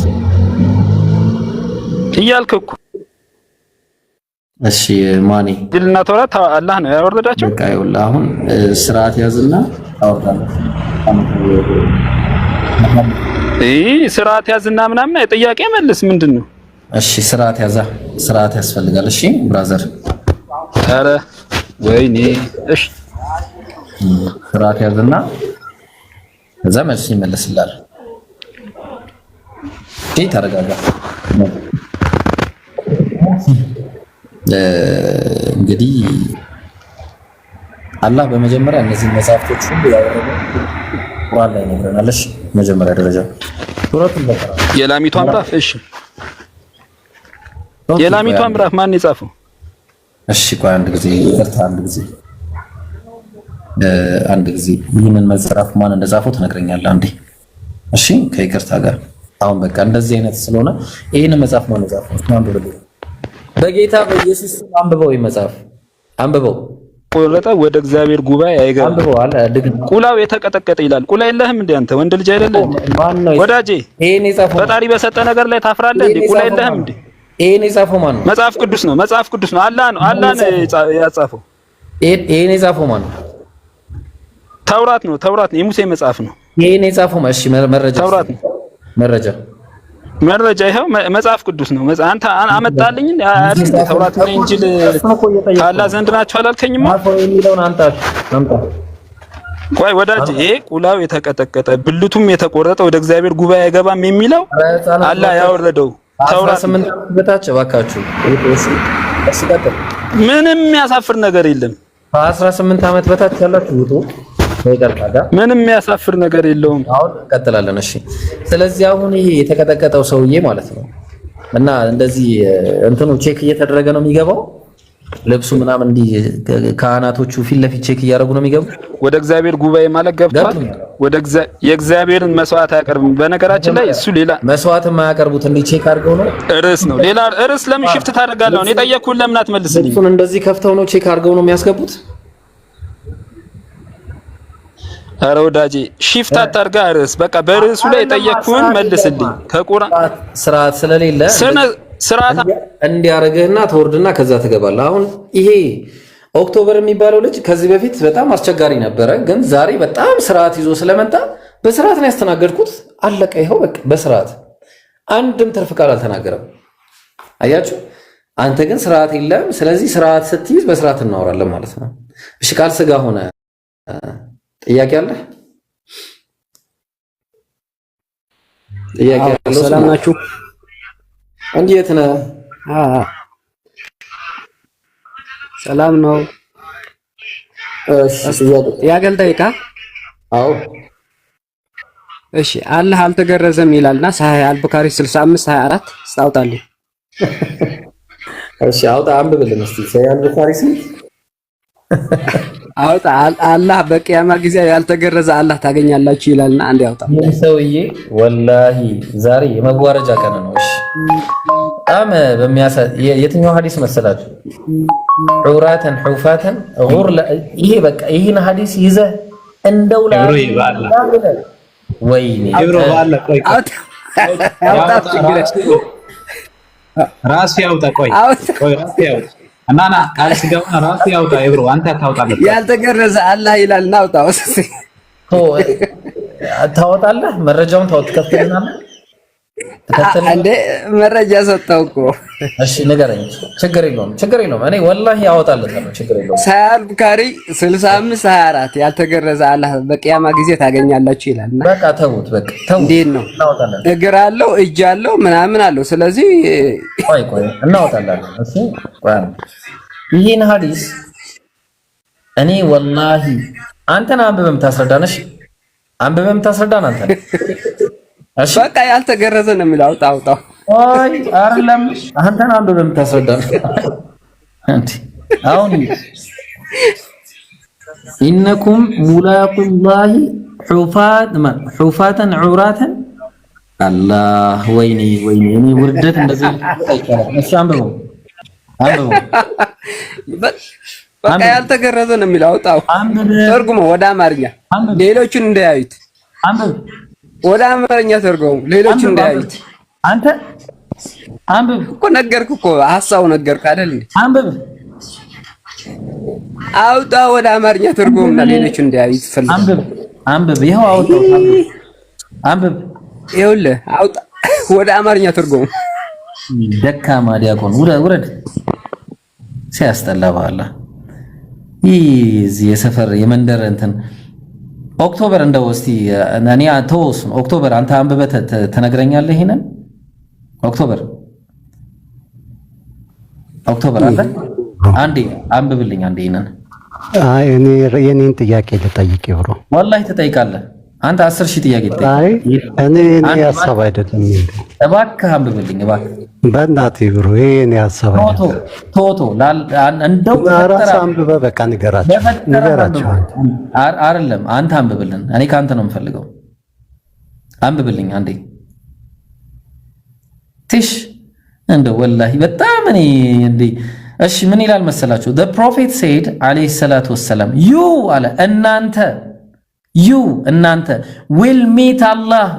እያልክ እኮ። እሺ ማኔ ድልና ተውራት አላህ ነው ያወረዳቸው። በቃ ይኸውልህ አሁን ስርዓት ያዝና ታወርዳለህ። ስርዓት ያዝና ምናምን ጥያቄ መልስ። ምንድን ነው? እሺ ስርዓት ያዛ፣ ስርዓት ያስፈልጋል። እሺ ብራዘር፣ ኧረ ወይኔ። እሺ ስርዓት ያዝና ከዛ መልስ ይመለስልሃል። እሺ ተረጋጋ። እንግዲህ አላህ በመጀመሪያ እነዚህ መጽሐፍቶች ሁሉ ያወረደው ቁርአን ላይ ነግረናል። እሺ መጀመሪያ ደረጃ ሱረቱል በቀራ የላሚቷ ምዕራፍ። እሺ የላሚቷ ምዕራፍ ማን የጻፈው? እሺ ቆይ አንድ ጊዜ ይህንን መጽሐፍ ማን እንደጻፈው ትነግረኛለህ አንዴ። እሺ ከይቅርታ ጋር አሁን በቃ እንደዚህ አይነት ስለሆነ ይህንን መጽሐፍ ማን የጻፈው? በጌታ በኢየሱስ አንብበው፣ መጽሐፍ አንብበው። ቆረጠ ወደ እግዚአብሔር ጉባኤ አይገባም። አንብበው አለ። ቁላው የተቀጠቀጠ ይላል። ቁላ የለህም እንዴ አንተ ወንድ ልጅ አይደለም ወዳጄ? ይሄን የጻፈው ፈጣሪ በሰጠ ነገር ላይ ታፍራለህ እንዴ? ቁላ የለህም እንዴ? ይሄን የጻፈው ማን ነው? መጽሐፍ ቅዱስ ነው። መጽሐፍ ቅዱስ ነው። አላህ ነው ያጻፈው። ይሄን የጻፈው ማን ነው? ተውራት ነው። ተውራት ነው። የሙሴ መጽሐፍ ነው። ይሄን የጻፈው እሺ፣ መረጃ ተውራት ነው። መረጃ ይኸው መጽሐፍ ቅዱስ ነው። አንተ አመጣልኝ አይደል? ተውራትና ኢንጂል ካላህ ዘንድ ናቸው አላልከኝም? የሚለውን አምጣ። ቆይ ወዳጅ፣ ይሄ ቁላው የተቀጠቀጠ ብልቱም የተቆረጠ ወደ እግዚአብሔር ጉባኤ አይገባም የሚለው አላህ ያወረደው ተውራት 18 ዓመት በታች እባካችሁ። ምንም የሚያሳፍር ነገር የለም። ከ18 ዓመት በታች ያላችሁ ውጡ። ምንም የሚያሳፍር ነገር የለውም። አሁን እንቀጥላለን። እሺ፣ ስለዚህ አሁን ይሄ የተቀጠቀጠው ሰውዬ ማለት ነው እና እንደዚህ እንትኑ ቼክ እየተደረገ ነው የሚገባው። ልብሱ ምናምን እንዲህ ካህናቶቹ ፊት ለፊት ቼክ እያደረጉ ነው የሚገቡ። ወደ እግዚአብሔር ጉባኤ ማለት ገብቷል። ወደ የእግዚአብሔርን መስዋዕት አያቀርብም። በነገራችን ላይ እሱ ሌላ መስዋዕት የማያቀርቡት እንዲህ ቼክ አድርገው ነው። ርዕስ ነው ሌላ ርዕስ። ለምን ሽፍት ታደርጋለህ? እኔ ጠየቅኩህን ለምን አትመልስልኝ? ልብሱን እንደዚህ ከፍተው ነው ቼክ አድርገው ነው የሚያስገቡት። ኧረ ወዳጄ ሽፍት አታርጋ ርዕስ። በቃ በርዕሱ ላይ የጠየቅኩህን መልስልኝ። ከቁርአን ስርዓት ስለሌለ ስርዓት እንዲያረግህና ተወርድና ከዛ ትገባለህ። አሁን ይሄ ኦክቶበር የሚባለው ልጅ ከዚህ በፊት በጣም አስቸጋሪ ነበረ፣ ግን ዛሬ በጣም ስርዓት ይዞ ስለመጣ በስርዓት ነው ያስተናገድኩት። አለቀ። ይኸው በቃ በስርዓት አንድም ትርፍ ቃል አልተናገረም። አያችሁ፣ አንተ ግን ስርዓት የለም። ስለዚህ ስርዓት ስትይዝ በስርዓት እናወራለን ማለት ነው። እሺ፣ ቃል ስጋ ሆነ። ጥያቄ አለ? ጥያቄ አለ? ሰላም ናችሁ? እንዴት ነህ? ሰላም ነው። እሺ፣ ጥያቄ ልጠይቃ? አዎ። እሺ፣ አላህ አልተገረዘም ይላልና ሳሂህ አልቡኻሪ 65:24 ስታውጣልኝ። እሺ፣ አውጣ፣ አንብብልን እስቲ። ሳሂህ አልቡኻሪ ስንት? አውጣ። አላህ በቂያማ ጊዜ ያልተገረዘ አላህ ታገኛላችሁ ይላልና አንድ ያውጣ። ምን ሰውዬ ወላሂ ዛሬ የመዋረጃ ቀን ነው። እሺ፣ በጣም የትኛው ሐዲስ መሰላችሁ? ዑራተን ሑፋተን ጉር። ይሄ በቃ ይሄን ሐዲስ ይዘህ እንደው ወይኔ ራስ ያውጣ። ቆይ ራስ ያውጣ እና ቃል ስጋውና ራስ ያውጣ። ይብሮ አንተ ታውጣለህ። ያልተገረዘ አላህ ይላል። ናውጣው ታወጣለህ። መረጃውን ትከፍትልናለህ እንዴ? መረጃ ሰጠው እኮ። እሺ ንገረኝ። ችግር የለውም። እኔ ወላሂ አወጣለታለሁ። ችግር የለውም። ሳሂህ አልቡኻሪ 65:24 ያልተገረዘ አላህ በቂያማ ጊዜ ታገኛላችሁ ይላል። በቃ ተውት። እንዴት ነው? እግር አለው እጅ አለው ምናምን አለው። ስለዚህ ቆይ እናወጣለን። እሺ ቆይ ይሄን ሐዲስ እኔ ወላሂ አንተን አንብበም ታስረዳነሽ። አንተ እሺ በቃ ያልተገረዘ ነው የሚለው። አውጣው። አይ አይደለም፣ አንተን አንብበም ታስረዳነ እንዴ? አሁን ኢነኩም ሙላቁላሂ ሑፋተን ዑራተን። አላህ ወይኔ እኔ ውርደት እንደዚህ አይቻልም። እሺ አንብበው። በቃ ያልተገረዘ ነው የሚለው። አውጣው። ተርጉሞ ወደ አማርኛ ሌሎቹን እንዳያዩት። ወደ አማርኛ ተርጉሞ ሌሎቹን እንዳያዩት። አንተ አንብብ እኮ ነገርኩ እኮ ሐሳቡ ነገርኩ አይደል እንዴ? አውጣ። ወደ አማርኛ ተርጉሞና ሌሎቹን እንዳያዩት ፈልግ። አንብብ። ይኸው አውጣው። አንብብ። ይኸውልህ አውጣ። ወደ አማርኛ ተርጉሞ። ደካማ ዲያቆን ውረድ። ሲያስጠላ በኋላ ይህ የሰፈር የመንደር እንትን ኦክቶበር እንደው እስቲ እኔ ተወስ ኦክቶበር አንተ አንብበህ ትነግረኛለህ። ይሄንን ኦክቶበር አለ አንዴ አንብብልኝ። አንዴ ይሄንን አይ እኔ የኔን ጥያቄ ልጠይቅ ይብሮ። ወላሂ ትጠይቃለህ አንተ 10,000 ጥያቄ ትጠይቃለህ። አይ እኔ ሐሳብ አይደለም። እባክህ አንብብልኝ እባክህ። በእናትህ ይብሮ ይሄ እኔ ሐሳብ አይደለም። ቶቶ እንደው ራስ አንብበህ በቃ ንገራቸው። አይደለም አንተ አንብብልን። እኔ ካንተ ነው የምፈልገው። አንብብልኝ አንዴ ትሽ እንደው ወላሂ በጣም እኔ እንዴ። እሺ ምን ይላል መሰላችሁ? the prophet said አለይሂ ሰላቱ ወሰለም አለ እናንተ will meet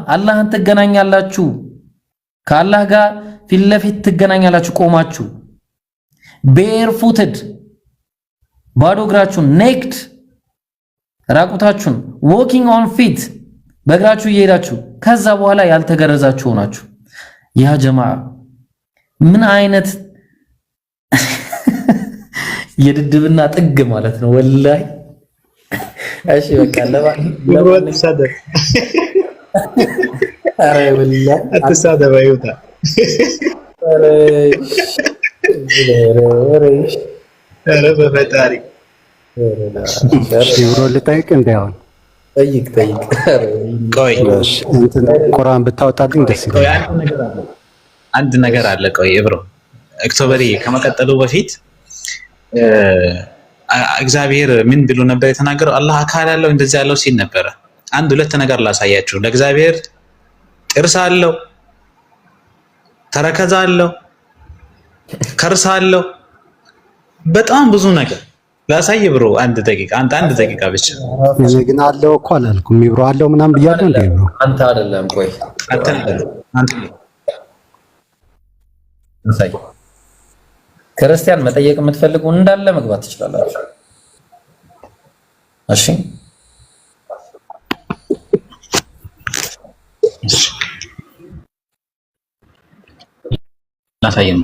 አላህን ትገናኛላችሁ። ከአላህ ጋር ፊት ለፊት ትገናኛላችሁ ቆማችሁ። barefooted ባዶ እግራችሁን naked ራቁታችሁን walking on feet በእግራችሁ እየሄዳችሁ ከዛ በኋላ ያልተገረዛችሁ ሆናችሁ ያ ጀማ ምን አይነት የድድብና ጥግ ማለት ነው ወላሂ። እሺ በቃ ለማንሳደብ አረ ወላሂ አትሳደብ አይውጣ አረ በፈጣሪ ብሮ ልጠይቅ እንዳይሆን ጠይቅ ቆይ ቁርአን ብታወጣልኝ ደስ ይላል። አንድ ነገር አለ። ቆይ ብሮ ኦክቶበር ከመቀጠሉ በፊት እግዚአብሔር ምን ብሎ ነበር የተናገረው? አላህ አካል አለው እንደዚህ ያለው ሲል ነበረ። አንድ ሁለት ነገር ላሳያችሁ። ለእግዚአብሔር ጥርስ አለው፣ ተረከዝ አለው፣ ከርስ አለው፣ በጣም ብዙ ነገር ላሳይ ብሮ። አንድ ደቂቃ ብቻ። እኔ ግን አለው እኮ አላልኩም። ይብሮ አለው ምናምን ብያለሁ እንዴ? ብሮ አንተ አይደለም። ቆይ አንተ ሳይ ክርስቲያን መጠየቅ የምትፈልጉ እንዳለ መግባት ትችላላችሁ። እሺ ላሳየን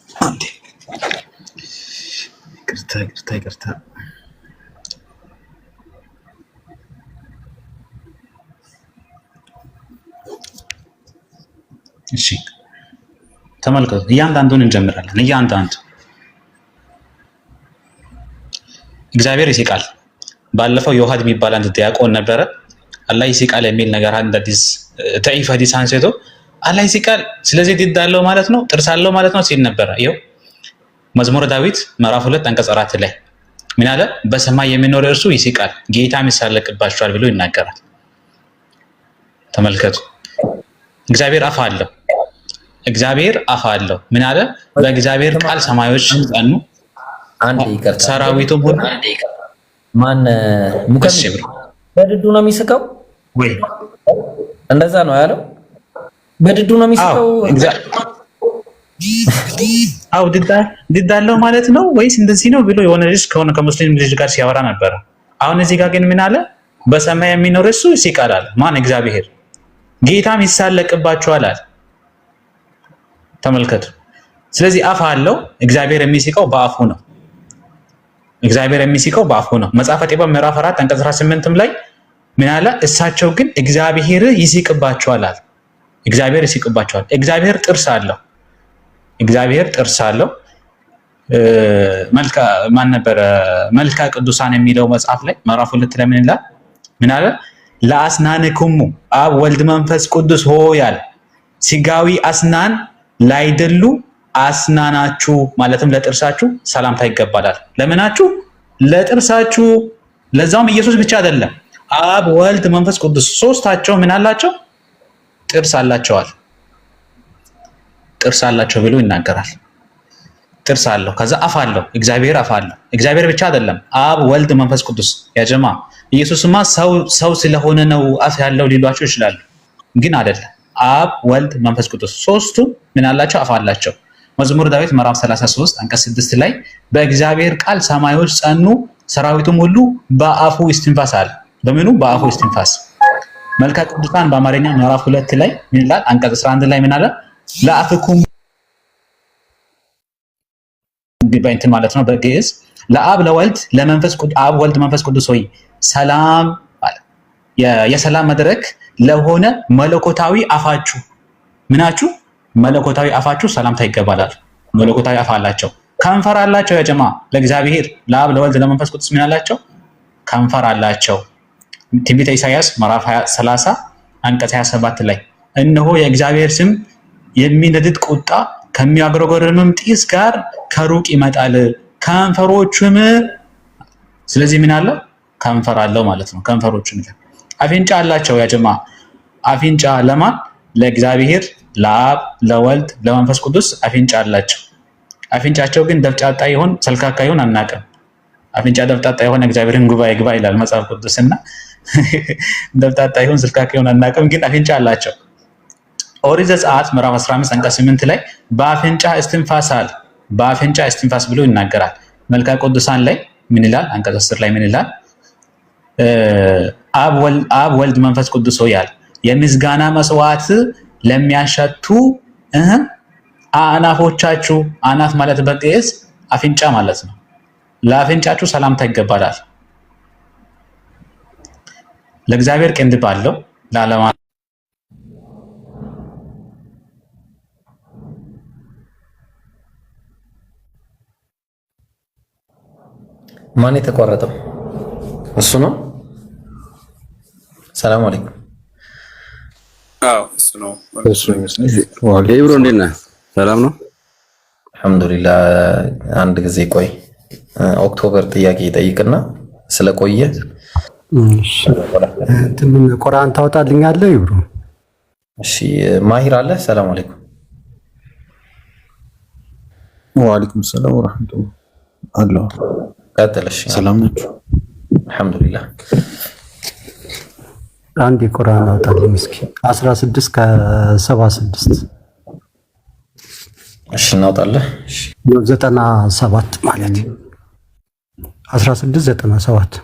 አንዴ ይቅርታ እሺ ተመልከቱ። እያንዳንዱን እንጀምራለን። እያንዳንዱ እግዚአብሔር ይስቃል። ባለፈው ዮሐድ የሚባል አንድ ዲያቆን ነበረ። አላህ ይስቃል የሚል ነገር አንድ አዲስ ተይፍ ሐዲስ አንስቶ አላህ ይስቃል ስለዚህ ድድ አለው ማለት ነው፣ ጥርስ አለው ማለት ነው ሲል ነበረ። ይኸው መዝሙረ ዳዊት ምዕራፍ 2 አንቀጽ 4 ላይ ምን አለ? በሰማይ የሚኖር እርሱ ይስቃል ጌታም ይሳለቅባቸዋል ብሎ ይናገራል። ተመልከቱ። እግዚአብሔር አፍ አለው። እግዚአብሔር አፍ አለው። ምን አለ? በእግዚአብሔር ቃል ሰማዮች ጸኑ፣ ሰራዊቱም ሁሉ ማን ሙከሽ በድዱ ነው የሚስቀው ወይ? እንደዛ ነው ያለው። በድዱ ነው የሚስቀው። አው ድድ አለው ማለት ነው ወይስ እንደዚህ ነው ብሎ የሆነ ልጅ ከሙስሊም ልጅ ጋር ሲያወራ ነበር። አሁን እዚህ ጋር ግን ምን አለ? በሰማይ የሚኖር እሱ ይስቃል አለ። ማን? እግዚአብሔር። ጌታም ይሳለቅባቸዋል አለ። ተመልከቱ። ስለዚህ አፍ አለው። እግዚአብሔር የሚስቀው በአፉ ነው። እግዚአብሔር የሚስቀው በአፉ ነው። መጽሐፈ ጤባ ምዕራፍ 4 አንቀጽ 18 ላይ ምን አለ? እሳቸው ግን እግዚአብሔር ይስቅባቸዋል አለ። እግዚአብሔር ይስቅባቸዋል። እግዚአብሔር ጥርስ አለው። እግዚአብሔር ጥርስ አለው። ማን ነበረ? መልካ ቅዱሳን የሚለው መጽሐፍ ላይ ምዕራፍ 2 ላይ ምን ይላል? ምን አለ? ለአስናንክሙ አብ ወልድ መንፈስ ቅዱስ ሆይ አለ። ስጋዊ አስናን ላይደሉ አስናናችሁ ማለትም ለጥርሳችሁ ሰላምታ ይገባላል። ለምናችሁ? ለጥርሳችሁ። ለዛውም ኢየሱስ ብቻ አይደለም፣ አብ ወልድ መንፈስ ቅዱስ ሶስታቸው ምን አላቸው? ጥርስ አላቸዋል። ጥርስ አላቸው ብሎ ይናገራል። ጥርስ አለው። ከዛ አፍ አለው። እግዚአብሔር አፍ አለው። እግዚአብሔር ብቻ አይደለም፣ አብ ወልድ መንፈስ ቅዱስ። ያጀማ ኢየሱስማ ሰው ስለሆነ ነው አፍ ያለው ሊሏቸው ይችላሉ፣ ግን አይደለም። አብ ወልድ መንፈስ ቅዱስ ሶስቱ ምን አላቸው? አፍ አላቸው። መዝሙር ዳዊት ምዕራፍ 33 አንቀጽ 6 ላይ በእግዚአብሔር ቃል ሰማዮች ጸኑ፣ ሰራዊቱም ሁሉ በአፉ እስትንፋስ አለ። በምኑ? በአፉ እስትንፋስ። መልካ ቅዱሳን በአማርኛ ምዕራፍ 2 ላይ ምን ይላል? አንቀጽ 11 ላይ ምን አለ? ለአፍኩም ቢባንት ማለት ነው በግዕዝ ለአብ ለወልድ ለመንፈስ ቅዱስ አብ ወልድ መንፈስ ቅዱስ ሆይ ሰላም አለ። የሰላም መድረክ ለሆነ መለኮታዊ አፋችሁ ምናችሁ? መለኮታዊ አፋችሁ ሰላምታ ይገባላል። መለኮታዊ አፍ አላቸው። ከንፈር አላቸው። ያጀማ ለእግዚአብሔር ለአብ ለወልድ ለመንፈስ ቅዱስ ምን አላቸው? ከንፈር አላቸው። ትንቢተ ኢሳይያስ ምዕራፍ 30 አንቀጽ 27 ላይ እነሆ የእግዚአብሔር ስም የሚነድድ ቁጣ ከሚያግረገርምም ጢስ ጋር ከሩቅ ይመጣል፣ ከንፈሮቹም። ስለዚህ ምን አለው? ከንፈር አለው ማለት ነው። ከንፈሮቹም አፍንጫ አላቸው። ያጀማ አፍንጫ ለማን? ለእግዚአብሔር ለአብ ለወልድ ለመንፈስ ቅዱስ አፍንጫ አላቸው። አፍንጫቸው ግን ደፍጫጣ ይሆን ሰልካካ ይሆን አናውቅም። አፍንጫ ደፍጣጣ የሆነ እግዚአብሔርን ጉባኤ ግባ ይላል መጽሐፍ ቅዱስና ደፍጣጣ ይሆን ሰልካካ ይሆን አናውቅም፣ ግን አፍንጫ አላቸው። ኦሪት ዘጸአት ምዕራፍ 15 አንቀጽ 8 ላይ በአፍንጫ እስትንፋስ አለ። በአፍንጫ እስትንፋስ ብሎ ይናገራል። መልካ ቅዱሳን ላይ ምን ይላል? አንቀጽ 10 ላይ ምን ይላል? አብ ወልድ መንፈስ ቅዱስ ሆይ ያለ የምስጋና መስዋዕት ለሚያሸቱ አናፎቻችሁ፣ አናፍ ማለት በግዕዝ አፍንጫ ማለት ነው። ለአፍንጫችሁ ሰላምታ ይገባላል። ለእግዚአብሔር ቅንድብ አለው ለዓለማ ማን የተቋረጠው? እሱ ነው። ሰላም አለይኩም። አዎ እሱ ነው። እሱ ይመስላል። ኢብሮ እንዴት ነህ? ሰላም ነው አልሐምዱሊላህ። አንድ ጊዜ ቆይ፣ ኦክቶበር ጥያቄ ይጠይቅና ስለቆየ ምን ቁርአን ታወጣልኛለህ ኢብሮ? እሺ ማሂር አለ። ሰላም አለይኩም። ወአለይኩም ሰላም ወራህመቱላህ። አላህ ቀጥልሽ። ሰላም ናችሁ? አልሐምዱሊላህ። አንድ ቁርአን አውጣልኝ እስኪ 16 ከ76። እሺ እናውጣለን። 97 ማለት 16 97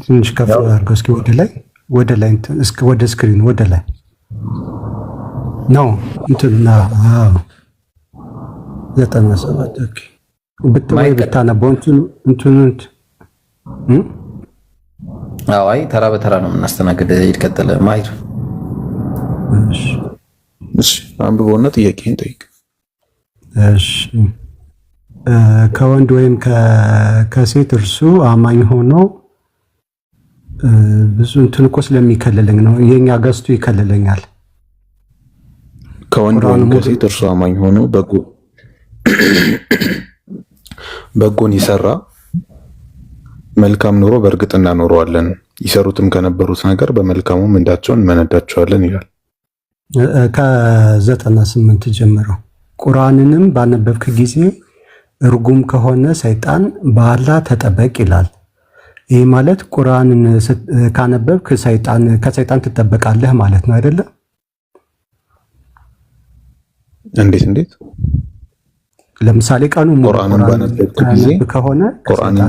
ትንሽ ከፍ አድርገው እስኪ ወደ ላይ እስኪ ወደ ስክሪን ወደ ላይ ነው እንትና 97 ኦኬ። ብትወይ ብታነበው እንትኑን አይ ተራ በተራ ነው የምናስተናግድ። ይቀጥል ማሂር። እሺ አንብቦና ጥያቄን ጠይቅ። እሺ ከወንድ ወይም ከሴት እርሱ አማኝ ሆኖ ብዙ እንትን እኮ ስለሚከልለኝ ነው። የኛ ገዝቱ ይከልለኛል። ከወንድ ወይም ከሴት እርሱ አማኝ ሆኖ በጎን ይሰራ መልካም ኑሮ በእርግጥ እናኖረዋለን፣ ይሰሩትም ከነበሩት ነገር በመልካሙ ምንዳቸውን እንመነዳቸዋለን ይላል። ከ98 ጀምሮ ቁርአንንም ባነበብክ ጊዜ እርጉም ከሆነ ሰይጣን በአላህ ተጠበቅ ይላል። ይህ ማለት ቁርአንን ካነበብክ ከሰይጣን ትጠበቃለህ ማለት ነው አይደለ? እንዴት? ለምሳሌ ቀኑ ቁርአንን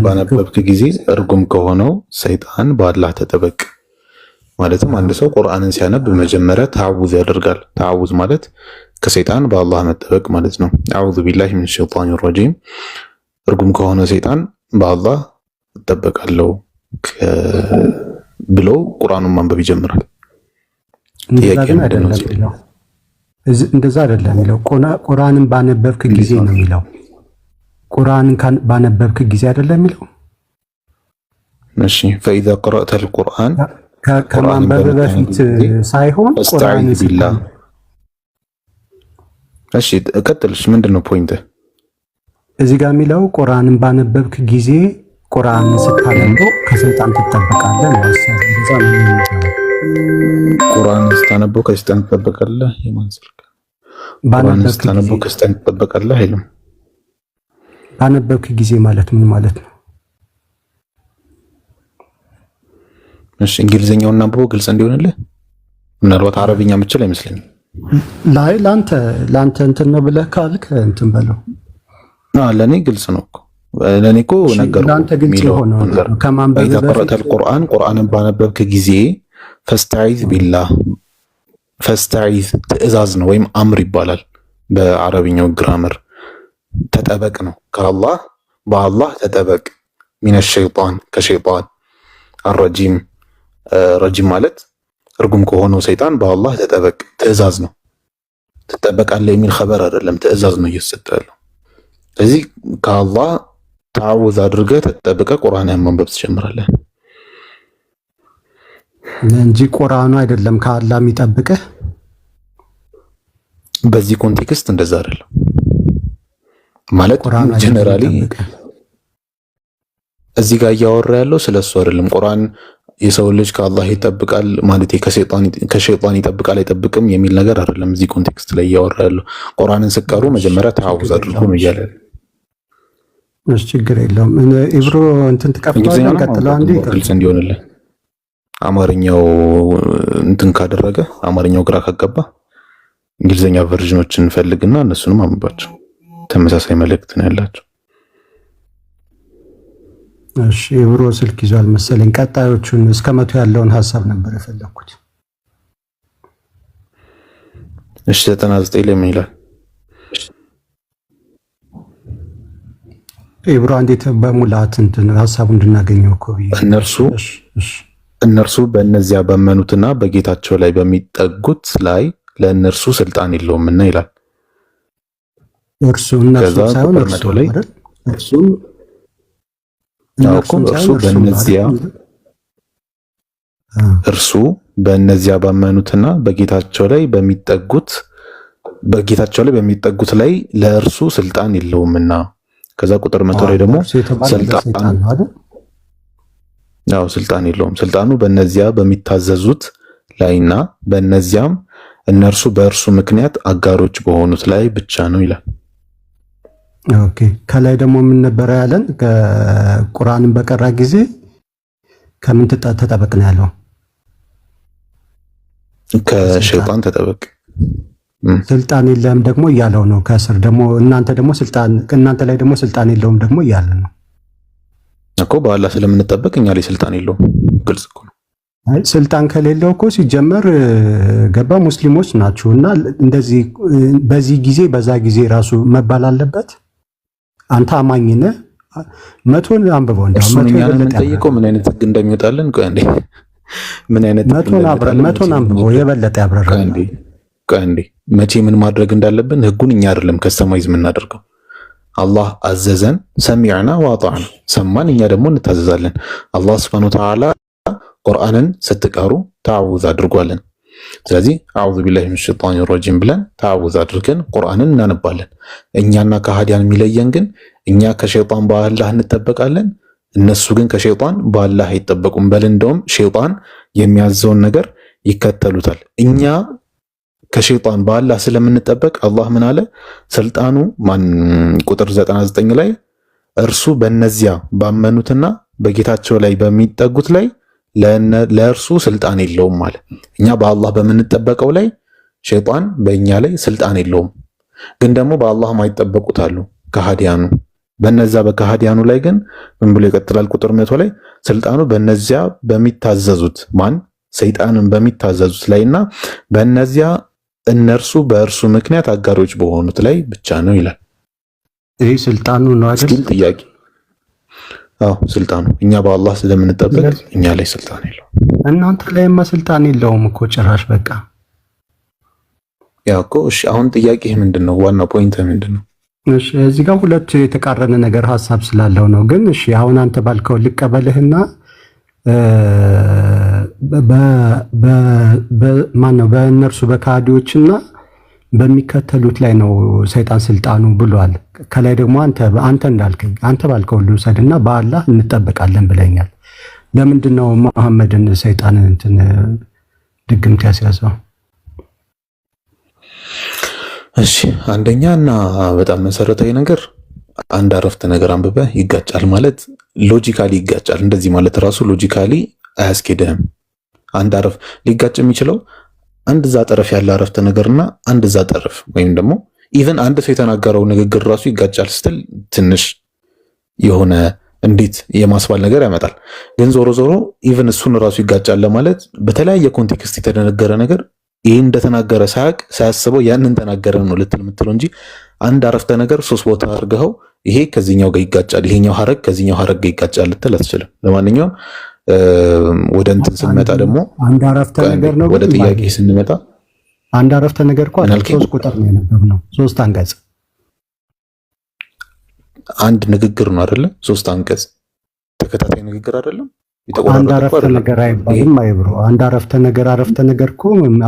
ባነበብክ ጊዜ እርጉም ከሆነው ሰይጣን በአላህ ተጠበቅ ማለትም አንድ ሰው ቁርአንን ሲያነብ መጀመሪያ ተዓውዝ ያደርጋል። ተዓውዝ ማለት ከሰይጣን በአላህ መጠበቅ ማለት ነው። አዑዙ ቢላሂ ሚነ ሸይጣኒ ረጂም። እርጉም ከሆነ ሰይጣን በአላህ እጠበቃለሁ ብሎ ቁርአኑን ማንበብ ይጀምራል። እንደዛ አይደለም የሚለው። ቁርአንን ባነበብክ ጊዜ ነው የሚለው። ቁርአንን ባነበብክ ጊዜ አይደለም የሚለው። እሺ ፈኢዛ ቀረእተል ቁርአን ከማንበብ በፊት ሳይሆን ቁርአን ቢላህ። እሺ ቀጥልሽ። ምንድነው ፖይንት? እዚህ ጋር የሚለው ቁርአንን ባነበብክ ጊዜ ቁርአንን ስታነበው ከሰይጣን ትጠበቃለህ ነው። እንደዛ ነው። ቁርአንን ስታነበው ከሰይጣን ትጠበቃለህ። የማን ስልክ? ቁርአንን ስታነበው ከሰይጣን ትጠበቃለህ አይልም። ባነበብክ ጊዜ ማለት ምን ማለት ነው? እሺ እንግሊዘኛውን አንብበው ግልጽ እንዲሆንልህ። ምናልባት አረብኛ የምችል አይመስለኝም። ላይ ላንተ እንትን ነው ብለህ ካልክ እንትን በለው። ለኔ ግልጽ ነው እኮ ለኔ እኮ ነገሩ ላንተ ግልጽ የሆነው ከማንበብ በፊት ቁርአንን ባነበብክ ጊዜ ፈስተዒዝ ቢላህ። ፈስተዒዝ ትዕዛዝ ነው ወይም አምር ይባላል በአረብኛው ግራመር። ተጠበቅ ነው ከአላህ በአላህ ተጠበቅ። ሚነ ሸይጣን ከሸይጣን አረጂም ረጂም ማለት እርጉም ከሆነው ሰይጣን በአላህ ተጠበቅ ትዕዛዝ ነው። ትጠበቃለህ የሚል ኸበር አይደለም፣ ትዕዛዝ ነው እየተሰጠ ያለው። ስለዚህ ከአላህ ተዓውዝ አድርገህ ተጠብቀህ ቁርአንን ማንበብ ትጀምራለህ እንጂ ቁርአኑ አይደለም ከአላህ የሚጠብቅህ። በዚህ ኮንቴክስት እንደዛ አይደለም ማለት ጀነራሊ እዚህ ጋር እያወራ ያለው ስለሱ አይደለም። ቁርአን የሰው ልጅ ከአላህ ይጠብቃል ማለት ከሸይጣን ይጠብቃል አይጠብቅም የሚል ነገር አይደለም። እዚህ ኮንቴክስት ላይ እያወራ ያለው ቁርአንን ስቀሩ መጀመሪያ ተዓውዝ አድርጉ ነው እያለ እሺ ችግር የለውም። ኢብሮ እንትን ተቀፍቷል። ቀጥለው አንዴ ግልጽ እንዲሆንልን አማርኛው እንትን ካደረገ አማርኛው ግራ ካገባ እንግሊዘኛ ቨርዥኖችን እንፈልግና እነሱንም አንብባቸው። ተመሳሳይ መልእክት ነው ያላቸው። እሺ ኢብሮ ስልክ ይዟል መሰለኝ። ቀጣዮቹን እስከ 100 ያለውን ሐሳብ ነበር የፈለኩት። እሺ 99 ላይ ምን ይላል? ኢብሮ እንዴት በሙላት እንትን ሐሳቡን እንድናገኘው እኮ እነርሱ በእነዚያ ባመኑትና በጌታቸው ላይ በሚጠጉት ላይ ለእነርሱ ስልጣን የለውምና ይላል። እርሱ እነርሱ ሳይሆን እርሱ አይደል? እርሱ በእነዚያ ባመኑትና በጌታቸው ላይ በሚጠጉት ላይ ለእርሱ ስልጣን የለውምና። ከዛ ቁጥር 100 ላይ ደግሞ ስልጣን የለውም። ስልጣኑ በእነዚያ በሚታዘዙት ላይና በእነዚያም እነርሱ በእርሱ ምክንያት አጋሮች በሆኑት ላይ ብቻ ነው ይላል። ኦኬ ከላይ ደግሞ ምን ነበር ያለን? ከቁርአንን በቀራ ጊዜ ከምን ተጠበቅ ነው ያለው? ከሸይጣን ተጠበቅ። ስልጣን የለህም ደግሞ እያለው ነው። ከስር ደግሞ እናንተ ላይ ደግሞ ስልጣን የለውም ደግሞ እያለ ነው እኮ። በአላህ ስለምንጠበቅ እኛ ላይ ስልጣን የለውም። ግልጽ እኮ ነው። ስልጣን ከሌለው እኮ ሲጀመር ገባ ሙስሊሞች ናችሁ እና እንደዚህ በዚህ ጊዜ በዛ ጊዜ ራሱ መባል አለበት። አንተ አማኝ ነህ። 100 አንብበው እንደው 100 ጠይቀው ምን አይነት ህግ እንደሚወጣልን ቆይ አንዴ። ምን አይነት 100 አንብበው የበለጠ ያብራራል። ቆይ አንዴ መቼ ምን ማድረግ እንዳለብን ህጉን እኛ አይደለም ከስተማይዝ የምናደርገው። አላህ አዘዘን፣ ሰሚዕና ወአጣዕና፣ ሰማን፣ እኛ ደግሞ እንታዘዛለን። አላህ ሱብሓነሁ ወተዓላ ቁርአንን ስትቀሩ ተዓውዝ አድርጓለን። ስለዚህ አዑዙ ቢላሂ ሚነሽ ሸይጣኒ ረጂም ብለን ተዓውዝ አድርገን ቁርአንን እናነባለን። እኛና ከሃዲያን የሚለየን ግን እኛ ከሸይጣን በአላህ እንጠበቃለን፣ እነሱ ግን ከሸይጣን በአላህ አይጠበቁም። በል እንደውም ሸይጣን የሚያዘውን ነገር ይከተሉታል። እኛ ከሸይጣን በአላህ ስለምንጠበቅ አላህ ምን አለ? ስልጣኑ ቁጥር 99 ላይ እርሱ በእነዚያ ባመኑትና በጌታቸው ላይ በሚጠጉት ላይ ለእርሱ ስልጣን የለውም አለ። እኛ በአላህ በምንጠበቀው ላይ ሸይጣን በእኛ ላይ ስልጣን የለውም። ግን ደግሞ በአላህ ማይጠበቁት አሉ ከሃዲያኑ። በነዛ በከሃዲያኑ ላይ ግን ምን ብሎ ይቀጥላል? ቁጥር 100 ላይ ስልጣኑ በነዚያ በሚታዘዙት ሰይጣንን በሚታዘዙት ላይና በነዚያ እነርሱ በእርሱ ምክንያት አጋሮች በሆኑት ላይ ብቻ ነው ይላል። ይሄ ስልጣኑ ነው አይደል? ጥያቄ ስልጣኑ እኛ በአላህ ስለምንጠበቅ እኛ ላይ ስልጣን የለውም። እናንተ ላይማ ስልጣን የለውም እኮ ጭራሽ። በቃ ያው እኮ እሺ፣ አሁን ጥያቄ ምንድነው? ዋና ፖይንት ምንድነው? እሺ፣ እዚህ ጋር ሁለት የተቃረነ ነገር ሐሳብ ስላለው ነው። ግን እሺ፣ አሁን አንተ ባልከው ልቀበልህና ማነው በእነርሱ በካዲዎችና በሚከተሉት ላይ ነው ሰይጣን ስልጣኑ ብሏል። ከላይ ደግሞ አንተ እንዳልከኝ አንተ ባልከው ልውሰድና በአላህ እንጠበቃለን ብለኛል። ለምንድን ነው መሐመድን ሰይጣንን እንትን ድግምት ያስያዘው? እሺ አንደኛ እና በጣም መሰረታዊ ነገር አንድ አረፍተ ነገር አንብበህ ይጋጫል ማለት ሎጂካሊ ይጋጫል። እንደዚህ ማለት ራሱ ሎጂካሊ አያስኬድህም። አንድ አረፍ ሊጋጭ የሚችለው አንድ እዛ ጠረፍ ያለ አረፍተ ነገርና አንድ እዛ ጠረፍ ወይም ደግሞ ኢቭን አንድ ሰው የተናገረው ንግግር ራሱ ይጋጫል ስትል ትንሽ የሆነ እንዴት የማስባል ነገር ያመጣል። ግን ዞሮ ዞሮ ኢቭን እሱን ራሱ ይጋጫል ለማለት በተለያየ ኮንቴክስት የተነገረ ነገር ይሄን እንደተናገረ ሳያስበው ያንን ተናገረ ነው ልትል የምትለው እንጂ አንድ አረፍተ ነገር 3 ቦታ አድርገው ይሄ ከዚህኛው ጋር ይጋጫል፣ ይሄኛው ሐረግ ከዚህኛው ሐረግ ጋር ይጋጫል ልትል አትችልም። ለማንኛውም ወደ እንትን ስንመጣ ደግሞ አንድ አረፍተ ነገር ነው። ወደ ጥያቄ ስንመጣ አንድ አረፍተ ነገር እኮ 3 ቁጥር ነው የነበረው፣ 3 አንቀጽ አንድ ንግግር ነው አይደለ? 3 አንቀጽ ተከታታይ ንግግር አይደለም። አንድ አረፍተ ነገር አይባልም አይብሮ። አንድ አረፍተ ነገር እኮ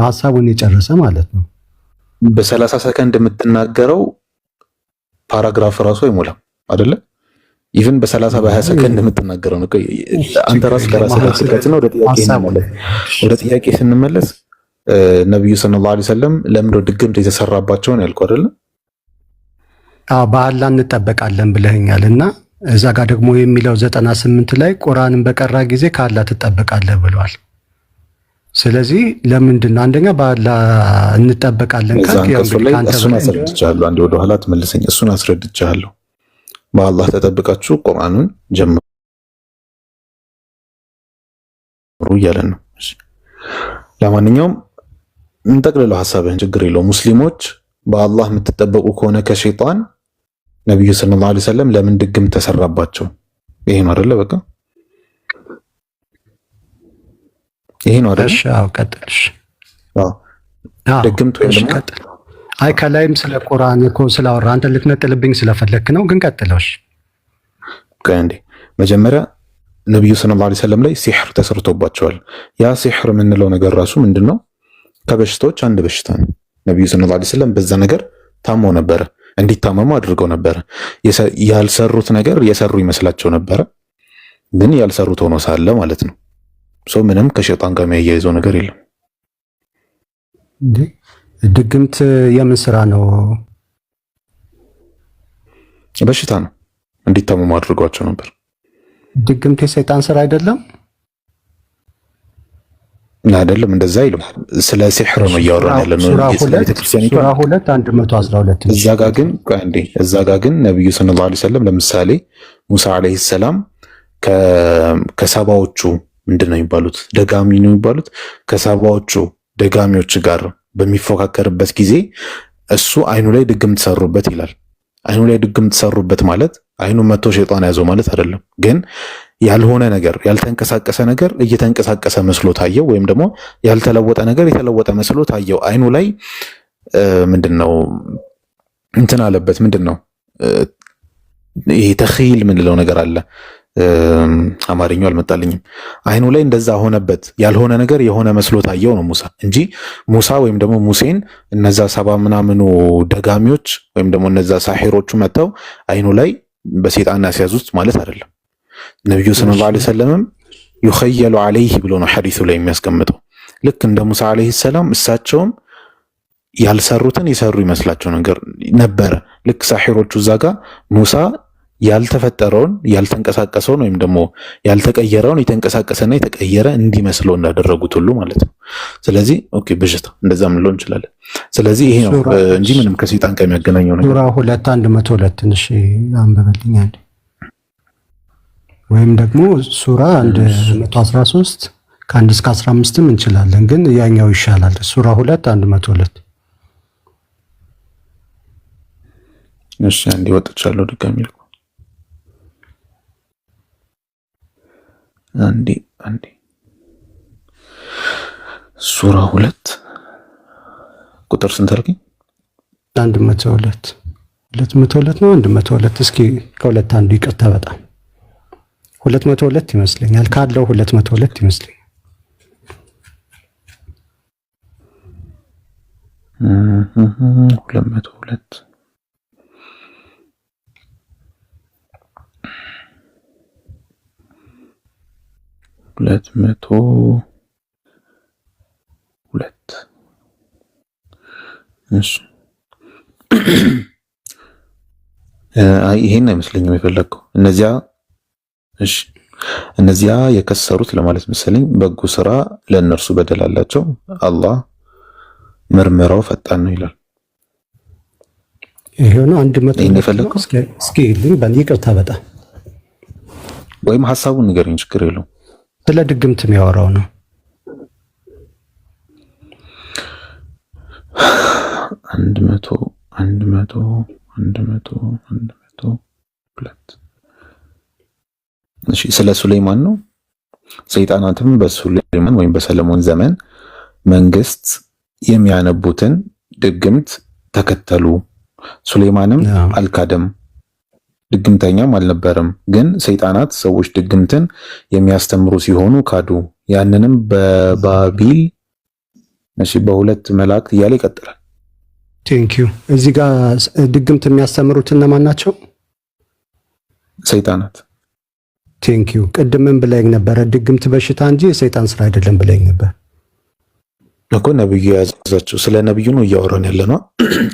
ሐሳቡን የጨረሰ ማለት ነው። በ30 ሰከንድ የምትናገረው ፓራግራፍ ራሱ አይሞላም አይደለ? ኢቭን በ30 በ20 ሰከንድ የምትናገረው ነው። አንተ ራስ ከራስህ ጋር ስለተነ ወደ ጥያቄ ስንመለስ ነብዩ ሰለላሁ ዐለይሂ ወሰለም ለምን ድግምት የተሰራባቸው ነው ያልኩህ አይደለ? በአላህ እንጠበቃለን ብለኸኛልና እዛ ጋር ደግሞ የሚለው 98 ላይ ቁርአንን በቀራ ጊዜ ከአላህ ትጠበቃለህ ብሏል። ስለዚህ ለምንድን ነው አንደኛ በአላህ እንጠበቃለን እሱን አስረድቻለሁ። አንዴ ወደ ኋላ ትመልሰኝ። እሱን አስረድቻለሁ። በአላህ ተጠብቃችሁ ቁርአኑን ጀምሩ እያለን ነው። ለማንኛውም እንጠቅልለው ሐሳብህን፣ ችግር የለው። ሙስሊሞች በአላህ የምትጠበቁ ከሆነ ከሸይጣን ነብዩ ሰለላሁ ዐለይሂ ወሰለም ለምን ድግም ተሰራባቸው? ይሄ ነው አይደለ? በቃ ይሄ ነው አይደለ? አዎ ቀጥልሽ። ድግምት ወይ ደግሞ አይ ከላይም ስለ ቁርአን እኮ ስላወራ አንተ ልትነጥልብኝ ስለፈለክ ነው። ግን ቀጥለሽ ከእንዴ መጀመሪያ ነብዩ ሰለላሁ ዐለይሂ ወሰለም ላይ ሲህር ተሰርቶባቸዋል። ያ ሲህር የምንለው ነገር ራሱ ምንድነው? ከበሽታዎች አንድ በሽታ ነው። ነብዩ ሰለላሁ ዐለይሂ ወሰለም በዛ ነገር ታመው ነበረ፣ እንዲታመሙ አድርገው ነበረ። ያልሰሩት ነገር የሰሩ ይመስላቸው ነበረ፣ ግን ያልሰሩት ሆኖ ሳለ ማለት ነው። ሰው ምንም ከሸይጣን ጋር የሚያያይዘው ነገር የለም። ድግምት የምን ስራ ነው? በሽታ ነው። እንዲታመሙ አድርጓቸው ነበር። ድግምት የሰይጣን ስራ አይደለም? አይደለም፣ እንደዛ አይልም። ስለ ሲህር ነው እያወራን ያለነው። ሱራ 2:112 እዛ ጋ ግን ነብዩ ሰለላሁ ዐለይሂ ወሰለም ለምሳሌ ሙሳ ዐለይሂ ሰላም ከሰባዎቹ ምንድነው የሚባሉት? ደጋሚ ነው የሚባሉት። ከሰባዎቹ ደጋሚዎች ጋር በሚፎካከርበት ጊዜ እሱ አይኑ ላይ ድግምት ሰሩበት ይላል። አይኑ ላይ ድግምት ሰሩበት ማለት አይኑ መቶ ሸይጣን ያዘው ማለት አይደለም። ግን ያልሆነ ነገር ያልተንቀሳቀሰ ነገር እየተንቀሳቀሰ መስሎ ታየው፣ ወይም ደግሞ ያልተለወጠ ነገር የተለወጠ መስሎ ታየው። አይኑ ላይ ምንድነው እንትን አለበት። ምንድነው ይሄ ተኺል ምንለው ነገር አለ። አማርኛው አልመጣልኝም። አይኑ ላይ እንደዛ ሆነበት። ያልሆነ ነገር የሆነ መስሎ ታየው ነው ሙሳ እንጂ ሙሳ ወይም ደግሞ ሙሴን እነዛ ሰባ ምናምኑ ደጋሚዎች ወይም ደግሞ እነዛ ሳሒሮቹ መጥተው አይኑ ላይ በሰይጣን ያስያዙት ማለት አይደለም። ነብዩ ሰለላሁ ዐለይሂ ወሰለም ይخيل عليه ብሎ ነው ሐዲሱ ላይ የሚያስቀምጠው። ልክ እንደ ሙሳ ዐለይሂ ሰላም እሳቸውም ያልሰሩትን የሰሩ ይመስላቸው ነገር ነበረ። ልክ ሳሒሮቹ እዛ ጋር ሙሳ ያልተፈጠረውን ያልተንቀሳቀሰውን ወይም ደግሞ ያልተቀየረውን የተንቀሳቀሰና የተቀየረ እንዲመስለው እንዳደረጉት ሁሉ ማለት ነው። ስለዚህ ኦኬ በሽታ እንደዛም ልንለው እንችላለን። ስለዚህ ይሄ ነው እንጂ ምንም ከሰይጣን ጋር የሚያገናኘው ነገር ሱራ 2:112 ትንሽ አንበበልኝ አንዴ፣ ወይም ደግሞ ሱራ 113 ከ1 እስከ 15ም እንችላለን፣ ግን ያኛው ይሻላል። ሱራ 2:112 እሺ አንዴ ወጥቻለሁ ድጋሚ ልኩ አንዴ ሱራ 2 ቁጥር ስንት አልከኝ? 112 ነው 112። እስኪ ከሁለት አንዱ ይቅርታ፣ በጣም 202 ይመስለኛል ካለው 202 ይመስለኛል። እሺ ይሄን አይመስለኝም የፈለግከው እነዚያ የከሰሩት ለማለት መሰለኝ። በጎ ስራ ለእነርሱ በደል አላቸው፣ አላህ ምርመራው ፈጣን ነው ይላል። ይሄ ነው 100 እስኪ ይቅርታ በጣም ወይም ሐሳቡን ንገረኝ፣ ችግር የለውም። ስለ ድግምት የሚያወራው ነው። 100 እሺ ስለ ሱለይማን ነው። ሰይጣናትም በሱለይማን ወይም በሰለሞን ዘመን መንግስት የሚያነቡትን ድግምት ተከተሉ። ሱለይማንም አልካደም፣ ድግምተኛም አልነበረም። ግን ሰይጣናት ሰዎች ድግምትን የሚያስተምሩ ሲሆኑ ካዱ። ያንንም በባቢል በሁለት መላእክት እያለ ይቀጥላል። ቴንኪዩ። እዚህ ጋር ድግምት የሚያስተምሩት እነማን ናቸው? ሰይጣናት። ቴንኪዩ። ቅድምን ብለኝ ነበረ ድግምት በሽታ እንጂ የሰይጣን ስራ አይደለም ብለኝ ነበር እኮ። ነብዩ ያዛቸው ስለ ነብዩ ነው እያወራን ያለ ነው።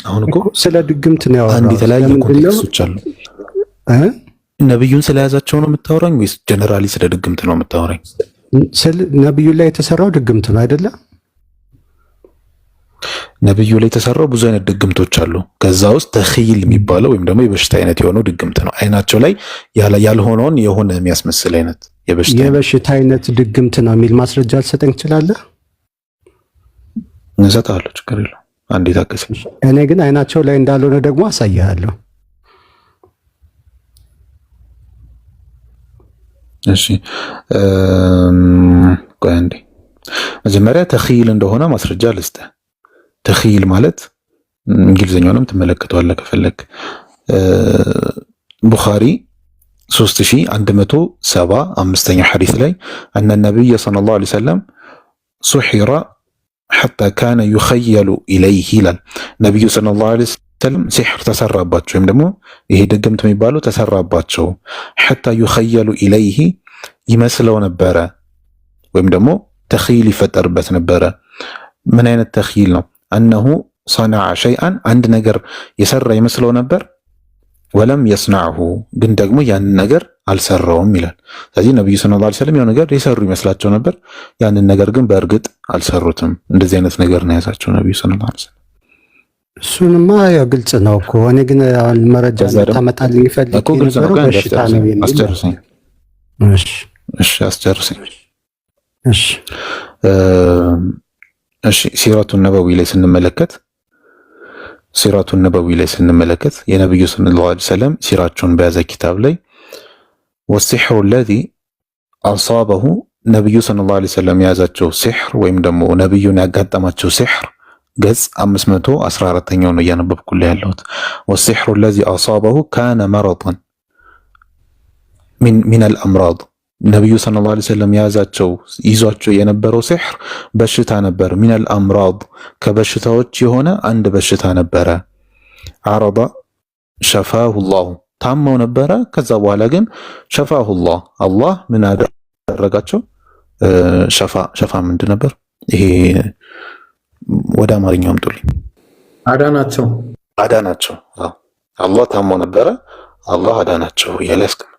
አሁን እኮ ስለ ድግምት ነው ያወራው። አንድ የተለያየ ኮንቴክስቶች አሉ። ነብዩን ስለያዛቸው ነው የምታወራኝ ወይስ ጀነራሊ ስለ ድግምት ነው የምታወራኝ? ነብዩ ላይ የተሰራው ድግምት ነው አይደለ? ነብዩ ላይ የተሰራው ብዙ አይነት ድግምቶች አሉ። ከዛ ውስጥ ተኺል የሚባለው ወይም ደግሞ የበሽታ አይነት የሆነው ድግምት ነው። አይናቸው ላይ ያልሆነውን የሆነ የሚያስመስል አይነት የበሽታ አይነት ድግምት ነው የሚል ማስረጃ ልሰጠኝ ትችላለህ? እንሰጣለሁ፣ ችግር የለውም። አንዴ ታገሰኝ። እኔ ግን አይናቸው ላይ እንዳልሆነ ደግሞ አሳያለሁ። እሺ ቆይ አንዴ መጀመሪያ ተኺል እንደሆነ ማስረጃ ልስጥህ። ተኺል ማለት እንግሊዝኛውንም ትመለከተዋለህ ከፈለክ። ቡኻሪ 3175ኛው ሐዲስ ላይ أن النبي صلى الله عليه وسلم سحر حتى كان يخيل إليه ይላል። ነብዩ ሰለላሁ ዐለይሂ ወሰለም ሲሕር ተሰራባቸው ወይም ደግሞ ይሄ ድግምት የሚባለው ተሰራባቸው حتى يخيل إليه ይመስለው ነበረ ወይም ደግሞ ተኺል ይፈጠርበት ነበረ። ምን አይነት ተኺል ነው? أنه صنع شيئا አንድ ነገር የሰራ ይመስለው ነበር ወለም يصنعه ግን ደግሞ ያን ነገር አልሰራውም ይላል። ስለዚህ ነብዩ ሰለላሁ ዐለይሂ ወሰለም ያን ነገር የሰሩ ይመስላቸው ነበር፣ ያንን ነገር ግን በእርግጥ አልሰሩትም። እንደዚህ አይነት ነገር ነው ያዛቸው ነብዩ ሰለላሁ ዐለይሂ ወሰለም። እሱንማ ያው ግልጽ ነው እኮ። እኔ ግን መረጃ ታመጣልኝ ይፈልግ ነበር በሽታ ነው የሚል አስጨርሰኝ። እሺ አስጨርሰኝ። እሺ ሲራቱን ነበዊ ላይ ስንመለከት የነብዩ ሰለላሁ ዐለይሂ ወሰለም ሲራቸውን በያዘ ኪታብ ላይ ወሲሕሩ ለዚ አሳበሁ ነብዩ ሰለላሁ ዐለይሂ ወሰለም የያዛቸው ሲሕር ወይም ደግሞ ነብዩን ያጋጠማቸው ሲሕር ገጽ 514ኛው ነው እያነበብኩልህ ያለሁት። ወሲሕሩ ለዚ አሳበሁ ካነ መረጠን ሚነል አምራድ ነብዩ ሰለላሁ ዐለይሂ ወሰለም የያዛቸው ይዟቸው የነበረው ሲሕር በሽታ ነበር። ሚነል አምራድ ከበሽታዎች የሆነ አንድ በሽታ ነበረ። አረዳ ሸፋሁ ላሁ ታመው ነበረ። ከዛ በኋላ ግን ሸፋሁ ላህ አላህ ምን አደረጋቸው? ሸፋ ምንድን ነበር ይሄ? ወደ አማርኛው አምጡልኝ። አዳናቸው። አላህ ታመው ነበረ፣ አላህ አዳናቸው እያለ ያስቀምጣል።